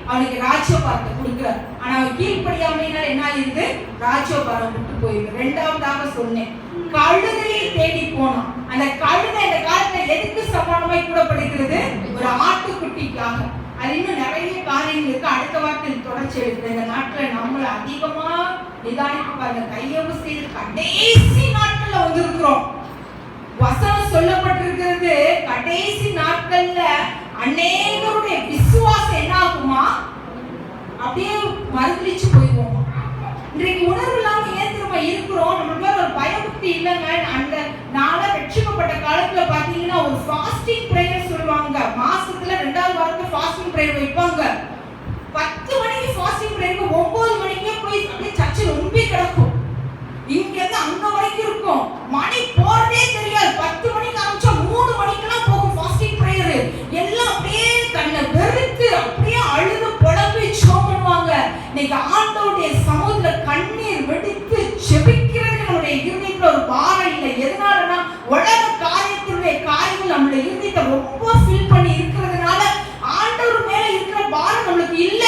Speaker 1: அவனுக்கு ராஜ்யபாரத்தை கொடுக்கிறார். ஆனா அவன் கீழ்ப்படியாமையினால் என்ன ஆயிருது? ராஜ்யபாரம் விட்டு போயிருக்கு. ரெண்டாவதாக சொன்னேன், கழுதையை தேடி போனான். அந்த கழுதை இந்த காலத்துல எதுக்கு சமானமாய் கூடப்படுகிறது? ஒரு ஆட்டுக்குட்டிக்காக. அது இன்னும் நிறைய காரியங்கள் இருக்கு. அடுத்த வாரத்தில் தொடர்ச்சி எடுக்கிறேன். இந்த நாட்டுல நம்மள அதிகமா நிதானிப்பு பாருங்க. கையவு செய்து கடைசி நாட்கள்ல வந்திருக்கிறோம். வசனம் சொல்லப்பட்டிருக்கிறது, கடைசி நாட்கள்ல அநேகருடைய விசுவாசம் என்ன ஆகுமா? அப்படியே மறுதளிச்சு போயிடுவோம். இன்றைக்கு உணர்வு இல்லாம ஏன் திரும்ப இருக்கிறோம்? நம்மளுக்கு ஒரு பயபக்தி இல்லைங்க. அந்த நாள ரட்சிக்கப்பட்ட காலத்துல பாத்தீங்கன்னா ஒரு ஃபாஸ்டிங் பிரேயர் சொல்லுவாங்க. மாசத்துல 2வது வாரத்துல ஃபாஸ்டிங் பிரேயர் வைப்பாங்க. 10 மணிக்கு ஃபாஸ்டிங் பிரேயருக்கு 9 மணிக்கே போய் அப்படியே சர்ச்சு ரொம்ப கிடக்கும். இங்க இருந்து அங்க வரைக்கும் இருக்கும். மணி போறதே தெரியாது. 10 மணிக்கு ஆரம்பிச்சா 3 மணிக்கெல்லாம் போகும் ஃபாஸ்டிங் பிரேயர். எல்லாம் அப்படியே தன்னை வெறுத்து அப்படியே அழுது புலம்பி ஜெபம் பண்ணுவாங்க. இன்னைக்கு ஆண்டவருடைய சமூகத்துல கண்ணீர் வெடித்து ஜெபிக்கிறது நம்முடைய இருதயத்துல ஒரு பாரம் இல்லை. எதனாலனா உலக காரியத்தினுடைய காரியங்கள் நம்முடைய இருதயத்தை ரொம்ப ஃபில் பண்ணி இருக்கிறதுனால ஆண்டவர் மேல இருக்கிற பாரம் நம்மளுக்கு இல்ல.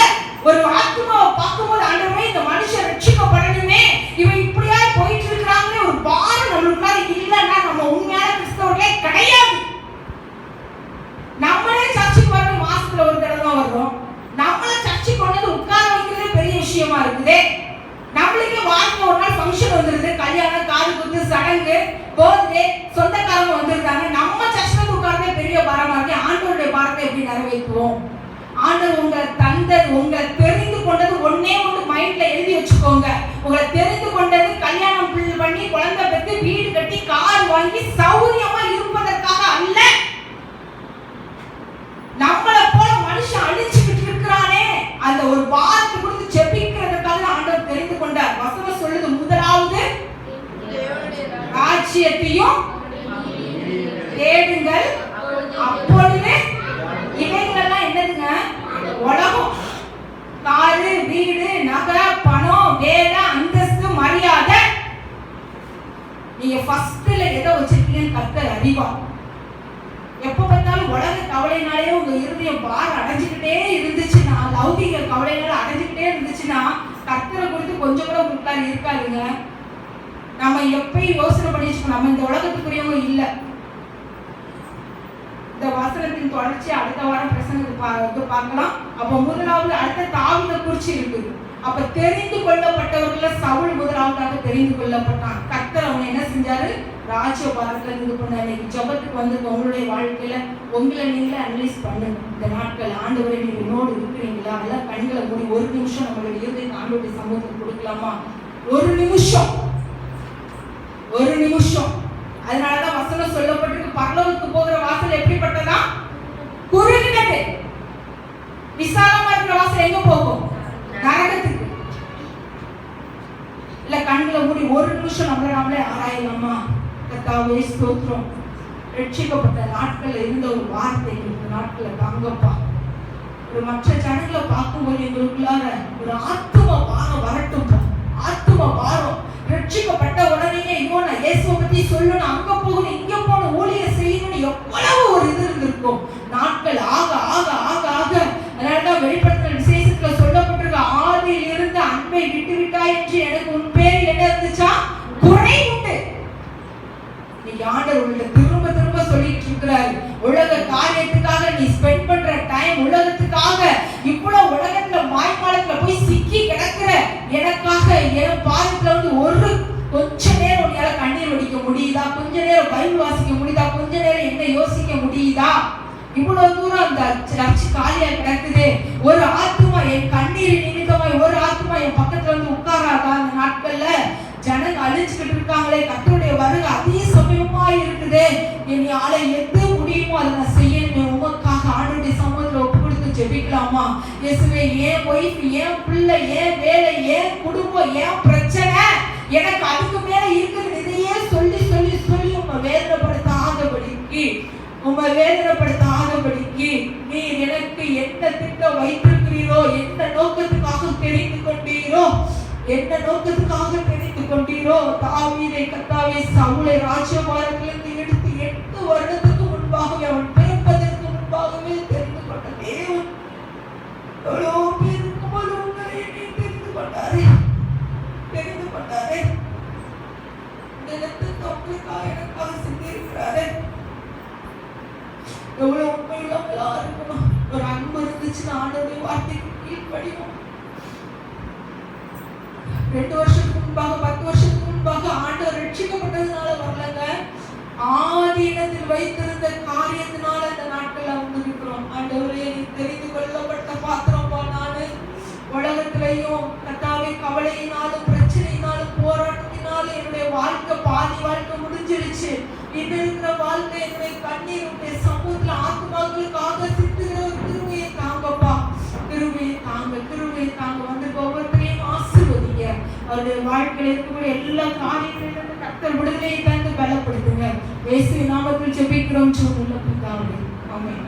Speaker 1: ஒரு ஆத்மாவை பார்க்கும்போது ஆண்டவரே இந்த மனுஷன் ரட்சிக்கப்படணுமே, இவன் இப்படியா போயிட்டு இருக்கிறாங்களே ஒரு பாரம் நம்மளுக்குள்ள இல்லைன்னா நம்ம உண்மையான கிறிஸ்தவர்களே கிடையாது. நம்மளே சர்ச்சுக்கு வரணும், மாசத்துல ஒரு தடவை தான் வர்றோம். நம்மள சர்ச்சுக்கு கொண்டு உட்கார வைக்கிறதே பெரிய விஷயமா இருக்குதே. நம்மளுக்கு வாரத்துல ஒரு நாள் ஃபங்க்ஷன் வந்துருது, கல்யாணம், காது குத்து, சடங்கு, பர்த்டே, சொந்தக்காரங்க வந்திருக்காங்க. நம்ம சர்ச்சுக்கு உட்கார்றதே பெரிய பாரமா இருக்கு. ஆண்டவருடைய பாரத்தை எப்படி நிறைவேற்றுவோம்? ஆண்டவர் உங்களை தந்தது, உங்களை தெரிந்து கொண்டது ஒன்னே ஒன்று மைண்ட்ல எழுதி வச்சுக்கோங்க. உங்களை தெரிந்து கொண்டது கல்யாணம் பண்ணி குழந்தை பெற்று வீடு கட்டி கார் வாங்கி சௌரியமா இருப்பதற்காக அல்ல. நம்மளை போல மனுஷன் அழிச்சுக்கிட்டு இருக்கிறானே அந்த ஒரு பாரத்தை கொடுத்து ஜெபிக்கிறதுக்காக ஆண்டவர் தெரிந்து கொண்டார். வசனம் சொல்லுது, முதலாவது ராஜ்யத்தையும் தேடுங்கள், அப்பொழுது இவைகளெல்லாம் என்னதுங்க? உலகம், காரு, வீடு, நகை, பணம், வேலை, அந்தஸ்து, மரியாதை, நீங்க ஃபர்ஸ்ட்ல எதை வச்சிருக்கீங்கன்னு கர்த்தர் அறிவார். எப்ப பார்த்தாலும் உலக கவலைனாலே உங்க இருதயம் பாரம் அடைஞ்சுக்கிட்டே இருந்துச்சுன்னா, லௌகிக கவலைனால அடைஞ்சுக்கிட்டே இருந்துச்சுன்னா கர்த்தரை குறித்து கொஞ்சம் கூட உங்களுக்கு இருக்காதுங்க. நம்ம எப்பயும் யோசனை பண்ணி வச்சுக்கணும், நம்ம இந்த உலகத்துக்குரியவங்க இல்லை. இந்த வசனத்தின் தொடர்ச்சி அடுத்த வாரம் பிரசங்கத்தை பார்க்கலாம். அப்ப முதலாவது அடுத்த தாவீதை குறிச்சு இருக்குது. அப்ப தெரிந்து கொள்ளப்பட்டவர்கள சவுல் முதலாவதாக தெரிந்து கொள்ளப்பட்டான். கர்த்தர் அவனை என்ன செஞ்சாரு? ராஜ்யபாரத்துல இது பண்ண. இன்னைக்கு ஜெபத்துக்கு வந்து உங்களுடைய வாழ்க்கையில உங்களை நீங்களே அனலைஸ் பண்ணுங்க. இந்த நாட்கள் ஆண்டவரை நீங்க என்னோடு இருக்கிறீங்களா? எல்லாம் கண்களை மூடி ஒரு நிமிஷம் நம்மளுடைய இருதயத்தை ஆண்டவருடைய சமூகத்துக்கு கொடுக்கலாமா? ஒரு நிமிஷம். அதனாலதான் வசனம் சொல்லப்பட்டிருக்கு, பரலோகத்துக்கு போகிற வாசல் எப்படிப்பட்டதா? குறுகினது. விசாலமா இருக்கிற வாசல் எங்க போகும்? நரகத்துக்கு. இல்ல கண்களை மூடி ஒரு நிமிஷம் நம்மளே ஆராயலாமா? கர்த்தாவே ஸ்தோத்திரம். ரட்சிக்கப்பட்ட நாட்கள் இருந்த ஒரு வார்த்தை இந்த நாட்களை தாங்கப்பா. ஒரு மற்ற ஜனங்களை பார்க்கும்போது எங்களுக்குள்ளார ஒரு ஆத்தும பாரம் வரட்டும். ஆத்தும பாரம் ரட்சிக்கப்பட்ட உடனே ஐயோ நான் இயேசுவை பத்தி சொல்லணும், அங்க போகணும், இங்க போகணும், ஊழியர் செய்யணும்னு எவ்வளவு ஒரு இது இருந்திருக்கும். நாட்கள் ஆக ஆக ஆக ஆக அதனாலதான் வெளிப்படுத்தல் விசேஷத்துல சொல்லப்பட்டிருக்க, ஆதியில் இருந்து அன்பை விட்டு விட்டாய் என்று எனக்கு உன் பேரில் என்ன இருந்துச்சா? குறை உண்டு. இன்னைக்கு ஆண்டவர் உங்களை திரும்ப திரும்ப சொல்லிட்டு இருக்கிறாரு, உலக காரியத்துக்காக நீ ஸ்பெண்ட் பண்ற டைம், உலகத்துக்காக இவ்வளவு உலகத்துல மாய்மாலத்துல போய் சிக்கி கிடக்குற எனக்காக என் பாதத்துல வந்து ஒரு கொஞ்ச நேரம் உன்னால கண்ணீர் வடிக்க முடியுதா? கொஞ்ச நேரம் பைபிள் வாசிக்க முடியுதா? கொஞ்ச நேரம் என்ன யோசிக்க முடியுதா? இவ்வளவு தூரம் அந்த சர்ச் காலியா கிடக்குது. ஒரு ஆத்துமா என் கண்ணீர் நிமித்தமாய் ஒரு ஆத்துமா என் பக்கத்துல வந்து உட்காராதா? அந்த நாட்கள்ல ஜனங்க அழிச்சுக்கிட்டு இருக்காங்களே, கர்த்தருடைய வருகை அதிக சமயமா இருக்குது, என்னால எது முடியுமோ அதை நான் செய்யணும். உமக்காக ஆண்டவருடைய சமூகத்துல ஒப்பு கொடுத்து ஜெபிக்கலாமா? இயேசுவே, என் ஒய்ஃப், என் பிள்ளை, என் வேலை, என் குடும்பம், என் பிரச்சனை எனக்கு அதுக்கு மேல இருக்குது, இதையே சொல்லி சொல்லி சொல்லி உங்க வேதனைப்படுத்தாதபடிக்கு நீர் எனக்கு என்ன திட்டம் வைத்திருக்கிறீரோ, என்ன நோக்கத்துக்காக தெரிந்து கொண்டீரோ தாவீதை கர்த்தாவே சவுலை ராஜ்யபாரத்திலிருந்து எடுத்து 8 வருடத்துக்கு முன்பாகவே அவன் பிறப்பதற்கு முன்பாகவே தெரிந்து கொண்ட தேவன் எவ்வளோ பேருக்கு போல உங்களை தெரிந்து கொண்டாரே. எனக்காக சிந்திருக்கிறாரு. எவ்வளவு உண்மையுள்ளவங்களா இருக்கணும். ஒரு அன்பு இருந்துச்சுன்னா ஆண்டவருடைய வார்த்தைக்கு கீழ்ப்படிவோம். 2 வருஷத்துக்கு முன்பாக 10 வருஷத்துக்கு முன்பாக ஆண்டவர் ரட்சிக்கப்பட்டதுனால வரலங்க, ஆதீனத்தில் வைத்திருந்த காரியத்தினால அந்த நாட்கள் வந்திருக்கிறோம். ஆண்டவரே, நீ தெரிந்து கொள்ளப்பட்ட பாத்திரம்பா நானு. உலகத்திலையும் கர்த்தாவே கவலையினாலும் பிரச்சனையினாலும் போராட்டத்தினாலும் என்னுடைய வாழ்க்கை பாதி வாழ்க்கை முடிஞ்சிருச்சு. இன்னும் இருக்கிற வாழ்க்கை என்னுடைய கண்ணீர் உடைய சமூகத்துல ஆத்மாக்களுக்காக சித்துகிற ஒரு கிருபையை தாங்கப்பா. கிருபையை தாங்க வந்து ஒவ்வொருத்தரையும் ஆசீர்வதிங்க. அவருடைய வாழ்க்கையில் இருக்கக்கூடிய எல்லா காரியங்களிலும் கர்த்தர் விடுதலையை தந்து பலப்படுத்துங்க. இயேசுவின் நாமத்தில் ஜெபிக்கிறோம். ஆமென்.